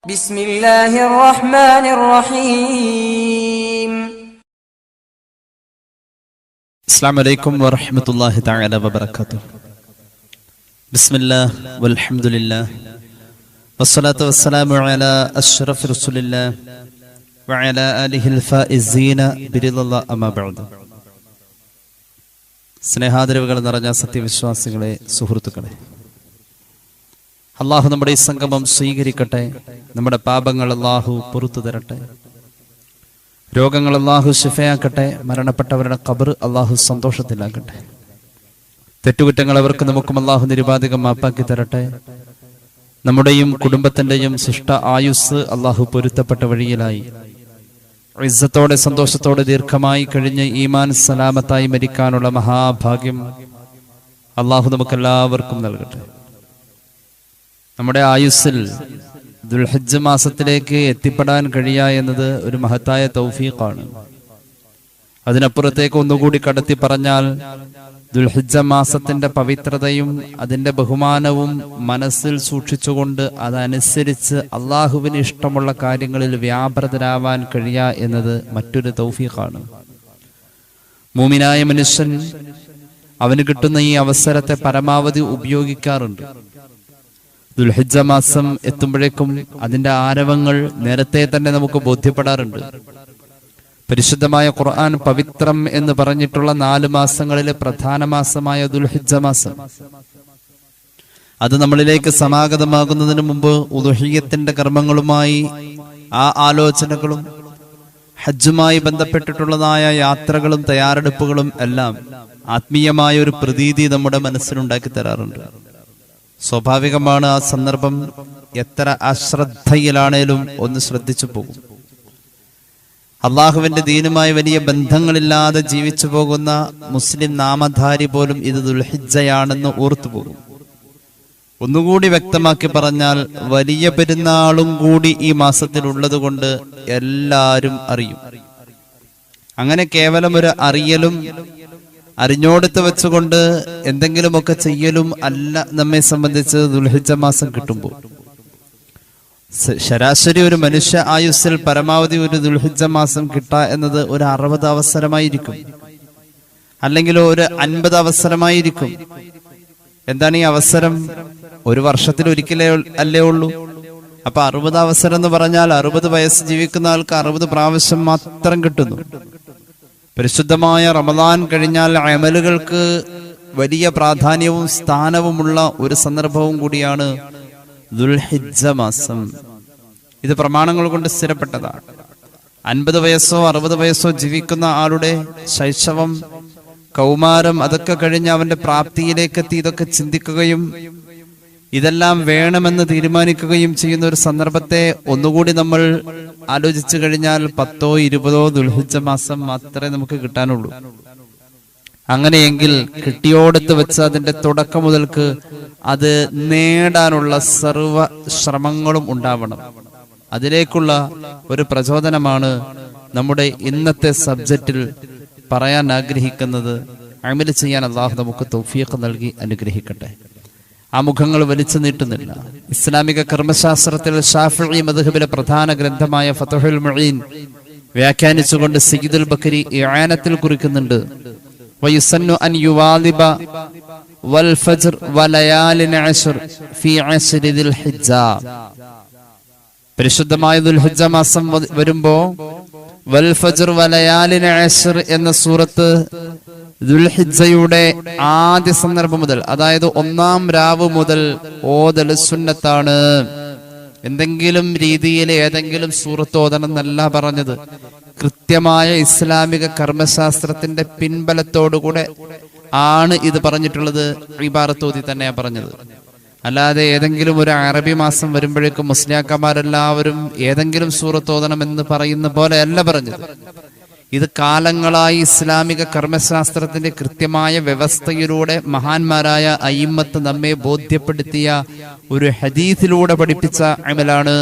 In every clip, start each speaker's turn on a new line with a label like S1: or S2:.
S1: بسم الله الرحمن الرحيم.
S2: السلام عليكم ورحمة الله تعالى وبركاته. بسم الله والحمد لله والصلاة والسلام على أشرف رسول الله وعلى آله الفائزين برضا الله أما بعد. സ്നേഹാദരവുകൾ നിറഞ്ഞ സത്യവിശ്വാസികളെ, സുഹൃത്തുക്കളെ, അള്ളാഹു നമ്മുടെ ഈ സംഗമം സ്വീകരിക്കട്ടെ. നമ്മുടെ പാപങ്ങൾ അള്ളാഹു പുറത്തു തരട്ടെ. രോഗങ്ങൾ അള്ളാഹു ശിഫയാക്കട്ടെ. മരണപ്പെട്ടവരുടെ ഖബർ അള്ളാഹു സന്തോഷത്തിലാക്കട്ടെ. തെറ്റുകുറ്റങ്ങൾ അവർക്ക് നമുക്കും അള്ളാഹു നിരുപാധികം മാപ്പാക്കി തരട്ടെ. നമ്മുടെയും കുടുംബത്തിന്റെയും ശിഷ്ട ആയുസ് അള്ളാഹു പൊരുത്തപ്പെട്ട വഴിയിലായി ഇസ്സത്തോടെ സന്തോഷത്തോടെ ദീർഘമായി കഴിഞ്ഞ് ഈമാൻ സലാമത്തായി മരിക്കാനുള്ള മഹാഭാഗ്യം അള്ളാഹു നമുക്കെല്ലാവർക്കും നൽകട്ടെ. നമ്മുടെ ആയുസ്സിൽ ദുൽഹിജ്ജ് മാസത്തിലേക്ക് എത്തിപ്പെടാൻ കഴിയുക എന്നത് ഒരു മഹത്തായ തൗഫീഖാണ്. അതിനപ്പുറത്തേക്ക് ഒന്നുകൂടി കടത്തി പറഞ്ഞാൽ, ദുൽഹിജ്ജ് മാസത്തിന്റെ പവിത്രതയും അതിന്റെ ബഹുമാനവും മനസ്സിൽ സൂക്ഷിച്ചുകൊണ്ട് അതനുസരിച്ച് അള്ളാഹുവിന് ഇഷ്ടമുള്ള കാര്യങ്ങളിൽ വ്യാപൃതരാവാൻ കഴിയുക എന്നത് മറ്റൊരു തൗഫീഖാണ്. മൂമിനായ മനുഷ്യൻ അവന് കിട്ടുന്ന ഈ അവസരത്തെ പരമാവധി ഉപയോഗിക്കാറുണ്ട്. ദുൽഹിജ്ജ് മാസം എത്തുമ്പോഴേക്കും അതിന്റെ ആരവങ്ങൾ നേരത്തെ തന്നെ നമുക്ക് ബോധ്യപ്പെടാറുണ്ട്. പരിശുദ്ധമായ ഖുർആൻ പവിത്രം എന്ന് പറഞ്ഞിട്ടുള്ള 4 മാസങ്ങളിലെ പ്രധാന മാസമായ ദുൽഹിജ്ജ് മാസം, അത് നമ്മളിലേക്ക് സമാഗതമാകുന്നതിന് മുമ്പ് ഉദുഹിയ്യത്തിന്റെ കർമ്മങ്ങളുമായി ആ ആലോചനകളും ഹജ്ജുമായി ബന്ധപ്പെട്ടിട്ടുള്ളതായ യാത്രകളും തയ്യാറെടുപ്പുകളും എല്ലാം ആത്മീയമായ ഒരു പ്രതീതി നമ്മുടെ മനസ്സിലുണ്ടാക്കി തരാറുണ്ട്. സ്വാഭാവികമാണ്, ആ സന്ദർഭം എത്ര അശ്രദ്ധയിലാണേലും ഒന്ന് ശ്രദ്ധിച്ചു പോകും. അള്ളാഹുവിന്റെ ദീനുമായി വലിയ ബന്ധങ്ങളില്ലാതെ ജീവിച്ചു പോകുന്ന മുസ്ലിം നാമധാരി പോലും ഇത് ദുൽഹിജ്ജയാണെന്ന് ഓർത്തു പോകും. ഒന്നുകൂടി വ്യക്തമാക്കി പറഞ്ഞാൽ, വലിയ പെരുന്നാളും കൂടി ഈ മാസത്തിൽ ഉള്ളത് കൊണ്ട് എല്ലാവരും അറിയും. അങ്ങനെ കേവലം ഒരു അറിയലും അറിഞ്ഞോടുത്ത് വെച്ചുകൊണ്ട് എന്തെങ്കിലുമൊക്കെ ചെയ്യലും അല്ല നമ്മെ സംബന്ധിച്ച് ദുൽഹിജ്ജ് മാസം കിട്ടുമ്പോൾ. ശരാശരി ഒരു മനുഷ്യ ആയുസ്സിൽ പരമാവധി ഒരു ദുൽഹിജ്ജ് മാസം കിട്ടുക എന്നത് ഒരു 60 അവസരമായിരിക്കും, അല്ലെങ്കിൽ ഒരു 50 അവസരമായിരിക്കും. എന്താണ് ഈ അവസരം? ഒരു വർഷത്തിൽ ഒരിക്കലേ അല്ലേ ഉള്ളൂ. അപ്പൊ 60 അവസരം എന്ന് പറഞ്ഞാൽ 60 വയസ്സ് ജീവിക്കുന്ന ആൾക്ക് 60 പ്രാവശ്യം മാത്രം കിട്ടുന്നു. പരിശുദ്ധമായ റമദാൻ കഴിഞ്ഞാൽ അമലുകൾക്ക് വലിയ പ്രാധാന്യവും സ്ഥാനവുമുള്ള ഒരു സന്ദർഭവും കൂടിയാണ് ദുൽഹിജ്ജ് മാസം. ഇത് പ്രമാണങ്ങൾ കൊണ്ട് സ്ഥിരപ്പെട്ടതാണ്. 50 വയസ്സോ 60 വയസ്സോ ജീവിക്കുന്ന ആളുടെ ശൈശവം, കൗമാരം അതൊക്കെ കഴിഞ്ഞ് അവന്റെ പ്രാപ്തിയിലേക്ക് എത്തി ഇതൊക്കെ ചിന്തിക്കുകയും ഇതെല്ലാം വേണമെന്ന് തീരുമാനിക്കുകയും ചെയ്യുന്ന ഒരു സന്ദർഭത്തെ ഒന്നുകൂടി നമ്മൾ ആലോചിച്ചു കഴിഞ്ഞാൽ 10ഓ 20ഓ ദുൽഹിജ്ജ് മാസം മാത്രമേ നമുക്ക് കിട്ടാനുള്ളൂ. അങ്ങനെയെങ്കിൽ കിട്ടിയോടത്ത് വെച്ച് അതിന്റെ തുടക്കം മുതൽക്ക് അത് നേടാനുള്ള സർവ ശ്രമങ്ങളും ഉണ്ടാവണം. അതിലേക്കുള്ള ഒരു പ്രചോദനമാണ് നമ്മുടെ ഇന്നത്തെ സബ്ജക്റ്റിൽ പറയാൻ ആഗ്രഹിക്കുന്നത്. അമൽ ചെയ്യാൻ അല്ലാഹു നമുക്ക് തൗഫീഖ് നൽകി അനുഗ്രഹിക്കട്ടെ. ആ മുഖങ്ങൾ വലിച്ചു നീട്ടുന്നില്ല. ഇസ്ലാമിക കർമ്മശാസ്ത്രത്തിൽ ഷാഫിഈ മദ്ഹബിലെ പ്രധാന ഗ്രന്ഥമായ ഫത്ഹുൽ മുഈൻ വ്യാഖ്യാനിച്ചുകൊണ്ട് സയ്യിദുൽ ബക്കരി ഇആനത്തിൽ കുറിക്കുന്നുണ്ട്, വയുസന്നു അൻ യുവാലിബ വൽ ഫജ്ർ വലയാലിൻ അശ്ർ ഫീ അശ്രി ദിൽ ഹിജ്ജ. പരിശുദ്ധമായ ദുൽഹിജ്ജ മാസം വരുമ്പോ വൽ ഫജ്ർ വലയാലിൻ അശ്ർ എന്ന സൂറത്ത് ദുൽഹിജ്ജയുടെ ആദ്യ സന്ദർഭം മുതൽ, അതായത് 1-ാം രാവ് മുതൽ ഓതൽ സുന്നത്താണ്. എന്തെങ്കിലും രീതിയിൽ ഏതെങ്കിലും സൂറത്ത് ഓതണം എന്നല്ല പറഞ്ഞത്. കൃത്യമായ ഇസ്ലാമിക കർമ്മശാസ്ത്രത്തിന്റെ പിൻബലത്തോടുകൂടെ ആണ് ഇത് പറഞ്ഞിട്ടുള്ളത്. ഇബാറത്തോതി തന്നെയാ പറഞ്ഞത്. അല്ലാതെ ഏതെങ്കിലും ഒരു അറബി മാസം വരുമ്പോഴേക്കും മുസ്ലിയാക്കന്മാരെല്ലാവരും ഏതെങ്കിലും സൂറത്ത് ഓതണം എന്ന് പറയുന്ന പോലെ അല്ല പറഞ്ഞത്. ഇത് കാലങ്ങളായി ഇസ്ലാമിക കർമ്മശാസ്ത്രത്തിന്റെ കൃത്യമായ വ്യവസ്ഥയിലൂടെ മഹാന്മാരായ അയിമ്മത്ത് നമ്മെ ബോധ്യപ്പെടുത്തിയ ഒരു ഹദീസിലൂടെ പഠിപ്പിച്ച അമലാണ്.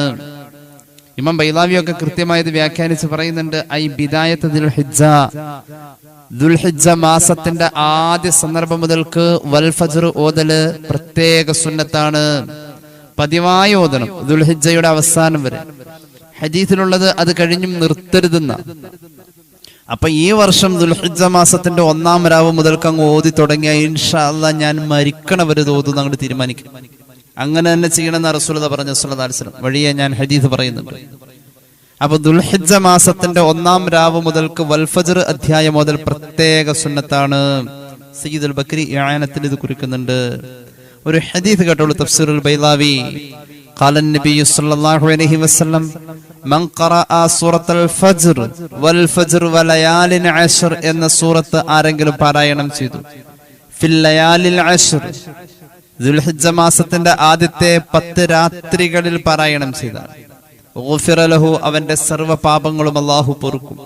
S2: ഇമാം ബൈലാവിയൊക്കെ കൃത്യമായത് വ്യാഖ്യാനിച്ച് പറയുന്നുണ്ട്, ഐ ബിദായത്ത് ദുൽഹിജ്ജ മാസത്തിന്റെ ആദ്യ സന്ദർഭം മുതൽക്ക് വൽ ഫജ്ർ ഓതല് പ്രത്യേക സുന്നത്താണ്. പതിവായി ഓതണം ദുൽഹിജ്ജയുടെ അവസാനം വരെ. ഹദീസിലുള്ളത് അത് കഴിഞ്ഞും നിർത്തരുതെന്ന. അപ്പൊ ഈ വർഷം ദുൽഹിജ്ജ മാസത്തിന്റെ 1-ാം രാവ് മുതൽക്ക് അങ്ങ് ഓതി തുടങ്ങിയ ഇൻഷാ അല്ലാഹ് ഞാൻ മരിക്കണവരെ ഓതുന്ന അങ്ങോട്ട് തീരുമാനിക്കും. അങ്ങനെ തന്നെ ചെയ്യണമെന്ന് റസൂലുള്ളാഹി പറഞ്ഞു സ്വല്ലല്ലാഹു അലൈഹി വസല്ലം വഴിയെ ഞാൻ ഹദീസ് പറയുന്നുണ്ട്. അപ്പൊ ദുൽഹിജ്ജ മാസത്തിന്റെ 1-ാം രാവ് മുതൽക്ക് വൽഫജ്ർ അധ്യായം മുതൽ പ്രത്യേക സുന്നത്താണ്. സയ്യിദുൽ ബക്രി ഇആനത്തിൽ ഇത് കുറിക്കുന്നുണ്ട്. ഒരു ഹദീസ് കേട്ടോളൂ, തഫ്സീറുൽ ബൈളാവി. قال النبي صلى الله عليه وسلم من قرأ سورة الفجر والفجر وليال عشر എന്ന സൂറത്ത് ആരെങ്കിലും പാരായണം ചെയ്തു ഫിൽ ലയാലിൽ അശ്ർ ദുൽഹിജ്ജ മാസത്തിന്റെ ആദ്യത്തെ 10 രാത്രികളിൽ പാരായണം ചെയ്താൽ ഗുഫിറ ലഹു അവന്റെ സർവ്വ പാപങ്ങളും അല്ലാഹു പൊറുക്കും.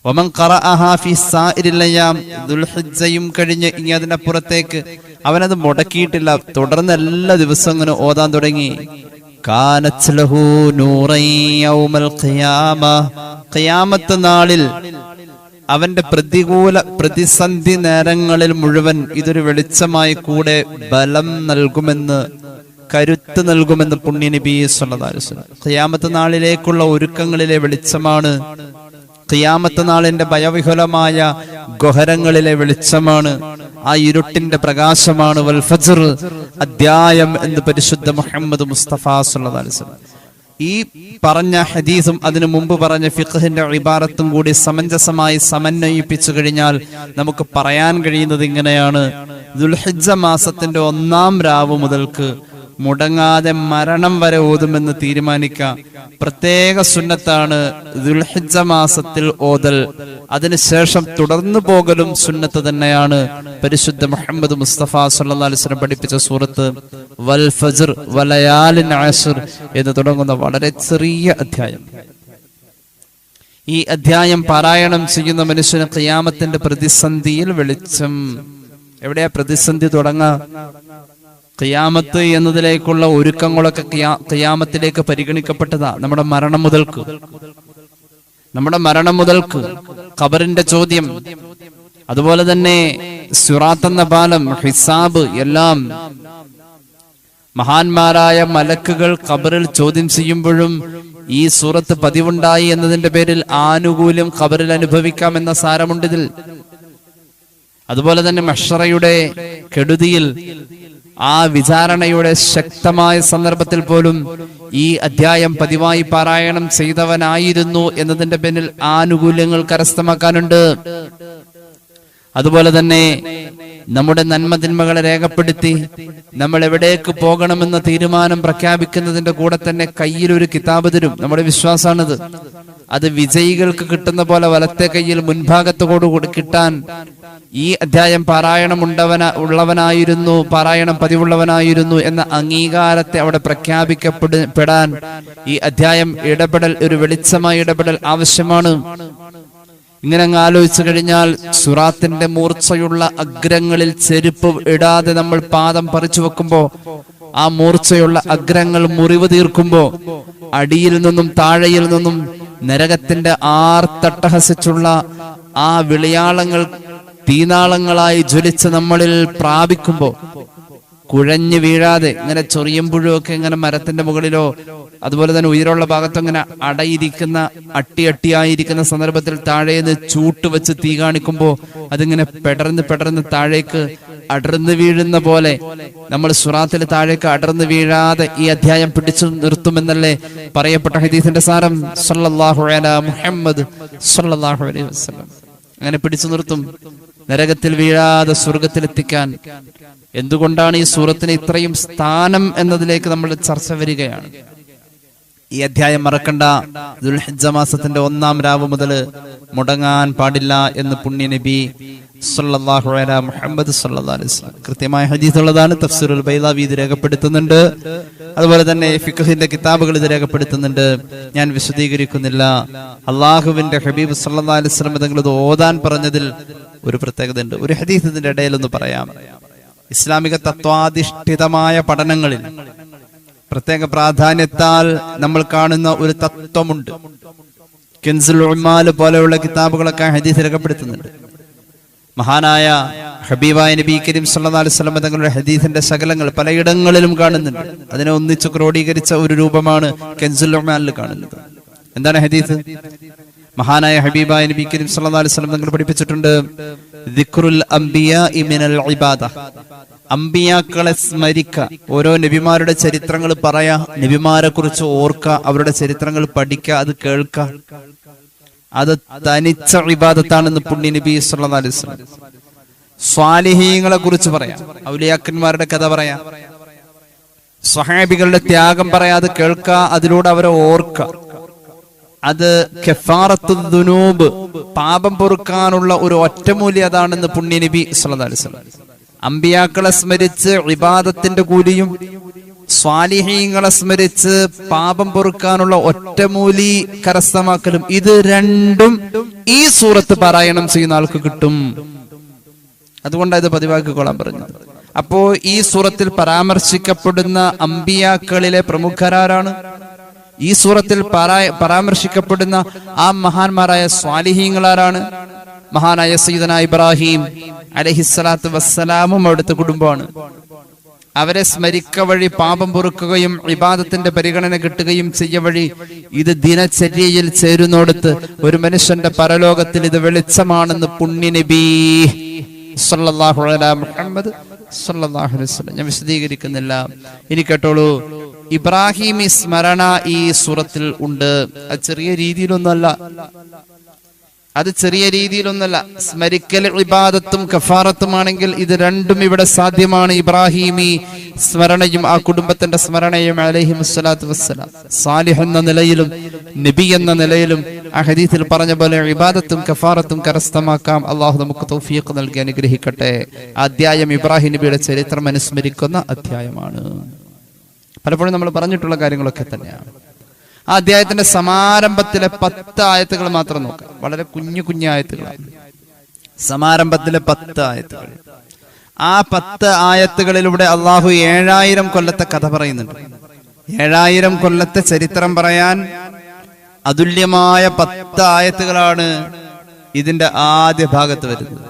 S2: വമൻ ഖറഅഹാ ഫി സാഇരിൽ അയ്യാം ദുൽഹിജ്ജയും കഴിഞ്ഞ് ഇനി അതിനപ്പുറത്തേക്ക് അവനത് മുടക്കിയിട്ടില്ല, തുടർന്ന് എല്ലാ ദിവസവും അങ്ങനെ ഓതാൻ തുടങ്ങി. കാനത് ലഹു നൂറൻ യൗമൽ ഖിയാമ ഖിയാമത്ത് നാളിൽ അവന്റെ പ്രതിസന്ധി നേരങ്ങളിൽ മുഴുവൻ ഇതൊരു വെളിച്ചമായി കൂടെ ബലം നൽകുമെന്ന്, കരുത്ത് നൽകുമെന്ന് പുണ്യ നബി സ്വല്ലല്ലാഹു അലൈഹി വസല്ലം. ഖിയാമത്ത് നാളിലേക്കുള്ള ഒരുക്കങ്ങളിലെ വെളിച്ചമാണ്. ഖിയാമത്ത് നാളിന്റെ ഭയവിഹുലമായ ഗഹരങ്ങളിലെ വെളിച്ചമാണ്. ആ ഇരുട്ടിന്റെ പ്രകാശമാണ് വൽ ഫജ്ർ അധ്യായം എന്ന് പരിശുദ്ധ മുഹമ്മദ് മുസ്തഫ സ്വല്ലല്ലാഹു അലൈഹി വസല്ലം. ഈ പറഞ്ഞ ഹദീസും അതിനു മുമ്പ് പറഞ്ഞ ഫിഖ്ഹിന്റെ ഇബാറത്തും കൂടി സമഞ്ജസമായി സമന്വയിപ്പിച്ചു കഴിഞ്ഞാൽ നമുക്ക് പറയാൻ കഴിയുന്നത് ഇങ്ങനെയാണ്: ദുൽഹിജ്ജ മാസത്തിന്റെ 1-ാം രാവ് മുതൽക്ക് മുടങ്ങാതെ മരണം വരെ ഓതുമെന്ന് തീരുമാനിക്കാം. പ്രത്യേക സുന്നത്താണ് ദുൽഹിജ്ജ മാസത്തിൽ ഓതൽ. അതിനുശേഷം തുടർന്നു പോകലും സുന്നത്ത് തന്നെയാണ്. പരിശുദ്ധ മുഹമ്മദ് മുസ്തഫ സ്വല്ലല്ലാഹു അലൈഹി വസല്ലം പഠിപ്പിച്ച സൂറത്ത് വൽ ഫജ്ർ വലയാലിൻ അശ്ർ എന്ന് തുടങ്ങുന്ന വളരെ ചെറിയ അധ്യായം. ഈ അധ്യായം പാരായണം ചെയ്യുന്ന മനുഷ്യന് ഖിയാമത്തിന്റെ പ്രതിസന്ധിയിൽ വെളിച്ചം. എവിടെയാ പ്രതിസന്ധി തുടങ്ങാ? ഖിയാമത്ത് എന്നതിലേക്കുള്ള ഒരുക്കങ്ങളൊക്കെ ഖിയാമത്തിലേക്ക് പരിഗണിക്കപ്പെട്ടതാ. നമ്മുടെ മരണം മുതൽക്ക് ഖബറിന്റെ ചോദ്യം, അതുപോലെ തന്നെ സിറാത്ത് എന്ന പാലം, ഹിസാബ്, എല്ലാം മഹാന്മാരായ മലക്കുകൾ ഖബറിൽ ചോദ്യം ചെയ്യുമ്പോഴും ഈ സൂറത്ത് പതിവുണ്ടായി എന്നതിന്റെ പേരിൽ ആനുകൂല്യം ഖബറിൽ അനുഭവിക്കാമെന്ന സാരമുണ്ടിതിൽ. അതുപോലെ തന്നെ മഹ്ശറയുടെ കെടുതിയിൽ, ആ വിചാരണയുടെ ശക്തമായ സന്ദർഭത്തിൽ പോലും ഈ അധ്യായം പതിവായി പാരായണം ചെയ്തവനായിരുന്നു എന്നതിന്റെ പിന്നിൽ ആനുകൂല്യങ്ങൾ കരസ്ഥമാക്കാനുണ്ട്. അതുപോലെ തന്നെ നമ്മുടെ നന്മതിന്മകളെ രേഖപ്പെടുത്തി നമ്മൾ എവിടേക്ക് പോകണമെന്ന തീരുമാനം പ്രഖ്യാപിക്കുന്നതിന്റെ കൂടെ തന്നെ കയ്യിലൊരു കിതാബ് തരും. നമ്മുടെ വിശ്വാസമാണിത്. അത് വിജയികൾക്ക് കിട്ടുന്ന പോലെ വലത്തെ കയ്യിൽ മുൻഭാഗത്തോടുകൂടി കിട്ടാൻ ഈ അധ്യായം പാരായണം ഉള്ളവനായിരുന്നു, പാരായണം പതിവുള്ളവനായിരുന്നു എന്ന അംഗീകാരത്തെ അവിടെ പ്രഖ്യാപിക്കപ്പെടാൻ ഈ അധ്യായം ഒരു വെളിച്ചമായ ഇടപെടൽ ആവശ്യമാണ്. ഇങ്ങനെ അങ്ങ് ആലോചിച്ചു കഴിഞ്ഞാൽ സുറാത്തിന്റെ മൂർച്ചയുള്ള അഗ്രങ്ങളിൽ ചെരുപ്പ് ഇടാതെ നമ്മൾ പാദം പറിച്ചു വെക്കുമ്പോ, ആ മൂർച്ചയുള്ള അഗ്രങ്ങൾ മുറിവ് തീർക്കുമ്പോ, അടിയിൽ നിന്നും താഴെയിൽ നിന്നും നരകത്തിന്റെ ആർത്തട്ടഹസിച്ചുള്ള ആ വിളിയാളങ്ങൾ തീനാളങ്ങളായി ജ്വലിച്ച് നമ്മളിൽ പ്രാപിക്കുമ്പോ കുഴഞ്ഞു വീഴാതെ ഇങ്ങനെ ചൊറിയുമ്പോഴൊക്കെ ഇങ്ങനെ മരത്തിന്റെ മുകളിലോ അതുപോലെ തന്നെ ഉയരമുള്ള ഭാഗത്തോ ഇങ്ങനെ അട്ടിയായിരിക്കുന്ന സന്ദർഭത്തിൽ താഴേന്ന് ചൂട്ടുവെച്ച് തീ കാണിക്കുമ്പോ അതിങ്ങനെ പെടർന്ന് താഴേക്ക് അടർന്നു വീഴുന്ന പോലെ നമ്മൾ സുറാത്തിൽ താഴേക്ക് അടർന്നു വീഴാതെ ഈ അധ്യായം പിടിച്ചു നിർത്തുമെന്നല്ലേ പറയപ്പെട്ട ഹദീസിന്റെ സാരം. സല്ലല്ലാഹു അലാ മുഹമ്മദ് സല്ലല്ലാഹു അലൈഹി വസല്ലം. അങ്ങനെ പിടിച്ചു നിർത്തും, നരകത്തിൽ വീഴാതെ സ്വർഗത്തിലെത്തിക്കാൻ. എന്തുകൊണ്ടാണ് ഈ സൂറത്തിന് ഇത്രയും സ്ഥാനം എന്നതിലേക്ക് നമ്മൾ ചർച്ച വരികയാണ്. ഈ അധ്യായം മറക്കണ്ട. ദുൽഹിജ്ജ മാസത്തിന്റെ 1-ാം രാവ് മുതൽ മുടങ്ങാൻ പാടില്ല എന്ന് പുണ്യ നബി സല്ലല്ലാഹു അലാ മുഹമ്മദ് സല്ലല്ലാഹു അലൈഹി വസല്ലം കൃത്യമായ ഹദീസ് ഉള്ളതാണ്. തഫ്സീറുൽ ബൈളാവി ഇത് രേഖപ്പെടുത്തുന്നുണ്ട്. അതുപോലെ തന്നെ ഫിഖ്ഹിന്റെ കിതാബുകൾ ഇത് രേഖപ്പെടുത്തുന്നുണ്ട്. ഞാൻ വിശദീകരിക്കുന്നില്ല. അള്ളാഹുവിന്റെ ഹബീബ് സല്ലല്ലാഹു അലൈഹി വസല്ലം തങ്ങൾ ഇത് ഓതാൻ പറഞ്ഞതിൽ ഒരു പ്രത്യേകത ഉണ്ട്. ഒരു ഹദീസ് ഇതിന്റെ ഇടയിലൊന്ന് പറയാം. ഇസ്ലാമിക തത്വാധിഷ്ഠിതമായ പഠനങ്ങളിൽ പ്രത്യേക പ്രാധാന്യത്താൽ നമ്മൾ കാണുന്ന ഒരു തത്വമുണ്ട്. കെൻസുൽ ഉമ്മാൽ പോലെയുള്ള കിതാബുകളൊക്കെ ഹദീസ് രേഖപ്പെടുത്തുന്നുണ്ട്. മഹാനായ ഹബീബായ നബി കരീം സല്ലല്ലാഹു അലൈഹി വസല്ലം തങ്ങളുടെ ഹദീസിന്റെ ശകലങ്ങൾ പലയിടങ്ങളിലും കാണുന്നുണ്ട്. അതിനെ ഒന്നിച്ചു ക്രോഡീകരിച്ച ഒരു രൂപമാണ് കൻസുൽ ഉമാനിൽ കാണുന്നത്. എന്താണ് ഹദീസ്? മഹാനായ ഹബീബായ നബി കരീം സല്ലല്ലാഹു അലൈഹി വസല്ലം തങ്ങൾ പഠിപ്പിച്ചിട്ടുണ്ട്, ദിക്റുൽ അംബിയാഇ മിനൽ ഇബാദ, അമ്പിയാക്കളെ സ്മരിക്ക, ഓരോ നബിമാരുടെ ചരിത്രങ്ങൾ പറയാ, നബിമാരെ കുറിച്ച് ഓർക്ക, അവരുടെ ചരിത്രങ്ങൾ പഠിക്ക, അത് കേൾക്ക, അത് തനിച്ച ഇബാദത്താണെന്ന് പുണ്യ നബി സല്ലല്ലാഹു അലൈഹി വസല്ലം. സ്വാലിഹീങ്ങളെ കുറിച്ച് പറയാം, ഔലിയാക്കന്മാരുടെ കഥ പറയാം, സ്വഹാബികളുടെ ത്യാഗം പറയാ, അത് കേൾക്ക, അതിലൂടെ അവരെ ഓർക്ക. അത് കഫാറത്തുൽ ദുനൂബ്, പാപം പൊറുക്കാനുള്ള ഒരു ഒറ്റമൂലി അതാണെന്ന് പുണ്യ നബി സല്ലല്ലാഹു അലൈഹി വസല്ലം. അമ്പിയാക്കളെ സ്മരിച്ച് ഇബാദത്തിന്റെ കൂലിയും സ്വാലിഹീങ്ങളെ സ്മരിച്ച് പാപം പൊറുക്കാനുള്ള ഒറ്റമൂലി കരസ്ഥമാക്കലും, ഇത് രണ്ടും ഈ സൂറത്ത് പാരായണം ചെയ്യുന്ന ആൾക്ക് കിട്ടും. അതുകൊണ്ടാണ് ഇത് പതിവാക്കിക്കൊള്ളാൻ പറഞ്ഞത്. അപ്പോ ഈ സൂറത്തിൽ പരാമർശിക്കപ്പെടുന്ന അമ്പിയാക്കളിലെ പ്രമുഖരാരാണ്? ഈ സൂറത്തിൽ പരാമർശിക്കപ്പെടുന്ന ആ മഹാന്മാരായ സ്വാലിഹീങ്ങളാരാണ്? മഹാനായ സയ്യിദന ഇബ്രാഹിം അലൈഹിസ്സലാത്തു വസ്സലാമും അവിടുത്തെ കുടുംബമാണ്. അവരെ സ്മരിക്ക വഴി പാപം പൊറുക്കുകയും ഇബാദത്തിന്റെ പരിഗണന കിട്ടുകയും ചെയ്യ വഴി ഇത് ദിനചര്യയിൽ ചേരുന്നോടത്ത് ഒരു മനുഷ്യന്റെ പരലോകത്തിൽ ഇത് വെളിച്ചമാണെന്ന് പുണ്യ നബി സല്ലല്ലാഹു അലൈഹി മുഹമ്മദ് സല്ലല്ലാഹു അലൈഹി വസല്ലം. ഞാൻ വിശദീകരിക്കുന്നില്ല, ഇനി കേട്ടോളൂ. ഇബ്രാഹിമി സ്മരണ ഈ സൂറത്തിൽ ഉണ്ട്. അത് ചെറിയ രീതിയിലൊന്നല്ല, സ്മരിക്കൽ ഇബാദത്തും കഫാറത്തുമാണെങ്കിൽ ഇത് രണ്ടും ഇവിടെ സാധ്യമാണ്. ഇബ്രാഹിമി സ്മരണയും ആ കുടുംബത്തിന്റെ സ്മരണയും അലൈഹിമുസ്സലാത്തു വസ്സലാം. സാലിഹ് എന്ന നിലയിലും നബി എന്ന നിലയിലും ആ ഹദീസിൽ പറഞ്ഞ പോലെ ഇബാദത്തും കഫാറത്തും കരസ്ഥമാക്കാം. അള്ളാഹു നമുക്ക് തൗഫീഖ് നൽകി അനുഗ്രഹിക്കട്ടെ. അധ്യായം ഇബ്രാഹിം നബിയുടെ ചരിത്രം അനുസ്മരിക്കുന്ന അധ്യായമാണ്. പലപ്പോഴും നമ്മൾ പറഞ്ഞിട്ടുള്ള കാര്യങ്ങളൊക്കെ തന്നെയാണ്. ആ അധ്യായത്തിന്റെ സമാരംഭത്തിലെ 10 ആയത്തുകൾ മാത്രം നോക്കാം. വളരെ കുഞ്ഞു ആയത്തുകളാണ് സമാരംഭത്തിലെ 10 ആയത്തുകൾ. ആ 10 ആയത്തുകളിലൂടെ അള്ളാഹു 7000 കൊല്ലത്തെ കഥ പറയുന്നുണ്ട്. 7000 കൊല്ലത്തെ ചരിത്രം പറയാൻ അതുല്യമായ 10 ആയത്തുകളാണ് ഇതിന്റെ ആദ്യ ഭാഗത്ത് വരുന്നത്.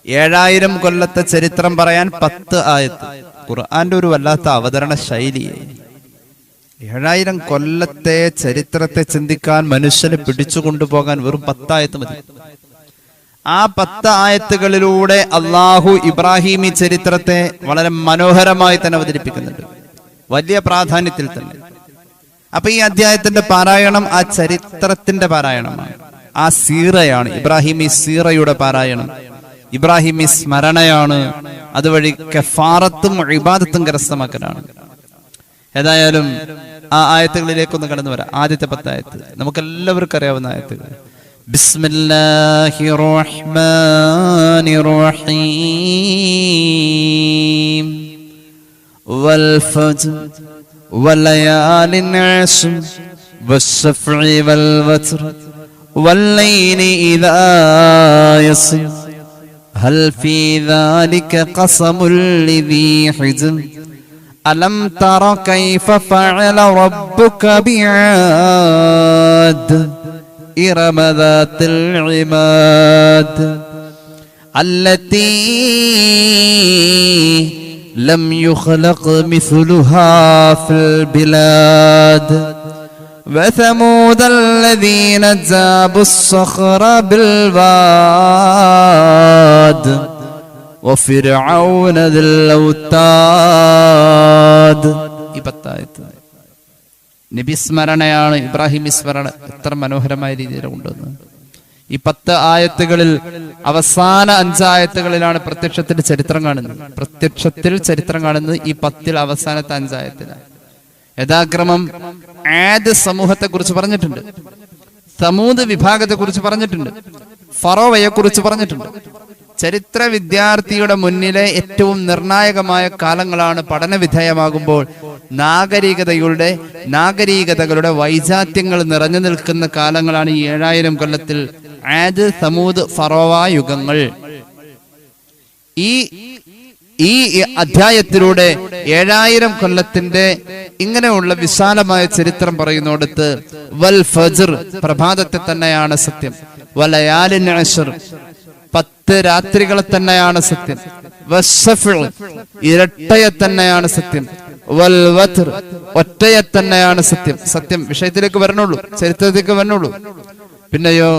S2: 7000 കൊല്ലത്തെ ചരിത്രം പറയാൻ 10 ആയത്ത്. ഖുർആന്റെ ഒരു വല്ലാത്ത അവതരണ ശൈലിയെ. 7000 കൊല്ലത്തെ ചരിത്രത്തെ ചിന്തിക്കാൻ മനുഷ്യനെ പിടിച്ചു കൊണ്ടുപോകാൻ വെറും 10 ആയത്ത് മതി. ആ 10 ആയത്തുകളിലൂടെ അള്ളാഹു ഇബ്രാഹിമി ചരിത്രത്തെ വളരെ മനോഹരമായി തന്നെ അവതരിപ്പിക്കുന്നുണ്ട്, വലിയ പ്രാധാന്യത്തിൽ തന്നെ. അപ്പൊ ഈ അധ്യായത്തിന്റെ പാരായണം ആ ചരിത്രത്തിന്റെ പാരായണമാണ്, ആ സീറയാണ്, ഇബ്രാഹിമി സീറയുടെ പാരായണം, ഇബ്രാഹിമി സ്മരണയാണ്. അതുവഴി കഫാറത്തും ഇബാദത്തും കരസ്ഥമാക്കലാണ്. ഏതായാലും ആ ആയത്തുകളിലേക്കൊന്ന് കടന്നു വരാം. ആദ്യത്തെ 10 ആയത്ത് നമുക്കെല്ലാവർക്കും അറിയാവുന്ന ആയത്തുകൾ. ബിസ്മില്ലാഹിർ റഹ്മാനിർ റഹീം വൽ ഫജ്ർ വലയാലിൻ അശ്ർ വശഫഇ വൽ വത്ർ വല്ലൈലി ഇദാ യസ്ർ ഹൽ ഫീ ദാലിക ഖസമുൽ ലിദീ ഹിജ്ർ ألم تر كيف فعل ربك بعاد إرم ذات العماد التي لم يخلق مثلها في البلاد وثمود الذين جابوا الصخر بالواد وفرعون ذي الأوتاد. ഈ 10 ആയത്ത് നബി സ്മരണയാണ്, ഇബ്രാഹിമി സ്മരണ. എത്ര മനോഹരമായ രീതിയിൽ ഉണ്ടെന്ന്. ഈ 10 ആയത്തുകളിൽ അവസാന 5 ആയത്തുകളിലാണ് പ്രത്യക്ഷത്തിൽ ചരിത്രം കാണുന്നത്. ഈ 10 അവസാനത്തെ 5 ആയത്തിലാണ്. യഥാക്രമം ആദ് സമൂഹത്തെ കുറിച്ച് പറഞ്ഞിട്ടുണ്ട്, സമൂദ് വിഭാഗത്തെ കുറിച്ച് പറഞ്ഞിട്ടുണ്ട്, ഫറോവയെ കുറിച്ച് പറഞ്ഞിട്ടുണ്ട്. ചരിത്ര വിദ്യാർത്ഥിയുടെ മുന്നിലെ ഏറ്റവും നിർണായകമായ കാലങ്ങളാണ് പഠന വിധേയമാകുമ്പോൾ നാഗരികതകളുടെ വൈജാത്യങ്ങൾ നിറഞ്ഞു നിൽക്കുന്ന കാലങ്ങളാണ് ഈ 7000 കൊല്ലത്തിൽ ആദ് സമൂദ് ഫറോവ യുഗങ്ങൾ. ഈ അധ്യായത്തിലൂടെ 7000 കൊല്ലത്തിന്റെ ഇങ്ങനെയുള്ള വിശാലമായ ചരിത്രം പറയുന്നിടത്ത് വൽ ഫജ്ർ പ്രഭാതത്തെ തന്നെയാണ് സത്യം, വലയാലിൻ അശ്ർ 10 രാത്രികളെ തന്നെയാണ് സത്യം. ഇരട്ടയെ തന്നെയാണ് സത്യം. വൽ വത്ർ ഒറ്റയെ തന്നെയാണ് സത്യം. സത്യം വിഷയത്തിലേക്ക് വരണുള്ളൂ, ചരിത്രത്തിലേക്ക് വരണുള്ളൂ. പിന്നെയോ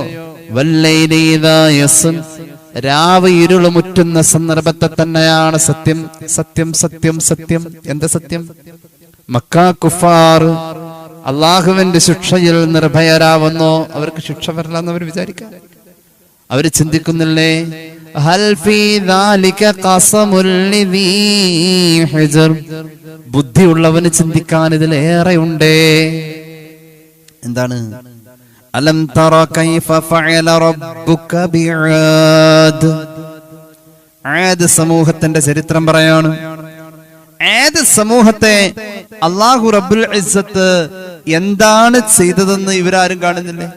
S2: വല്ലൈലി ഇദാ യസ്ൻ രാവ് ഇരുളുമുറ്റുന്ന സന്ദർഭത്തെ തന്നെയാണ് സത്യം. സത്യം സത്യം സത്യം. എന്താ സത്യം? മക്ക കുഫാർ അള്ളാഹുവിന്റെ ശിക്ഷയിൽ നിർഭയരാവുന്നോ? അവർക്ക് ശിക്ഷ വരില്ലെന്ന് അവർ വിചാരിക്കാം. അവര് ചിന്തിക്കുന്നില്ലേ, ഹൽ ഫീ ദാലിക ഖസമുൽ ലിദീ ഹിജ്ർ, ബുദ്ധിയുള്ളവന് ചിന്തിക്കാൻ ഇതിലേറെ ഉണ്ടേ. എന്താണ്? അലം തറ കൈഫ ഫഅല റബ്ബുക ബിആദ്. ആദ് സമൂഹത്തിന്റെ ചരിത്രം പറയാണ്. ആദ് സമൂഹത്തെ അല്ലാഹു റബ്ബുൽ ഇസ്സത്ത് എന്താണ് ചെയ്തതെന്ന് ഇവരാരും കാണുന്നില്ലേ?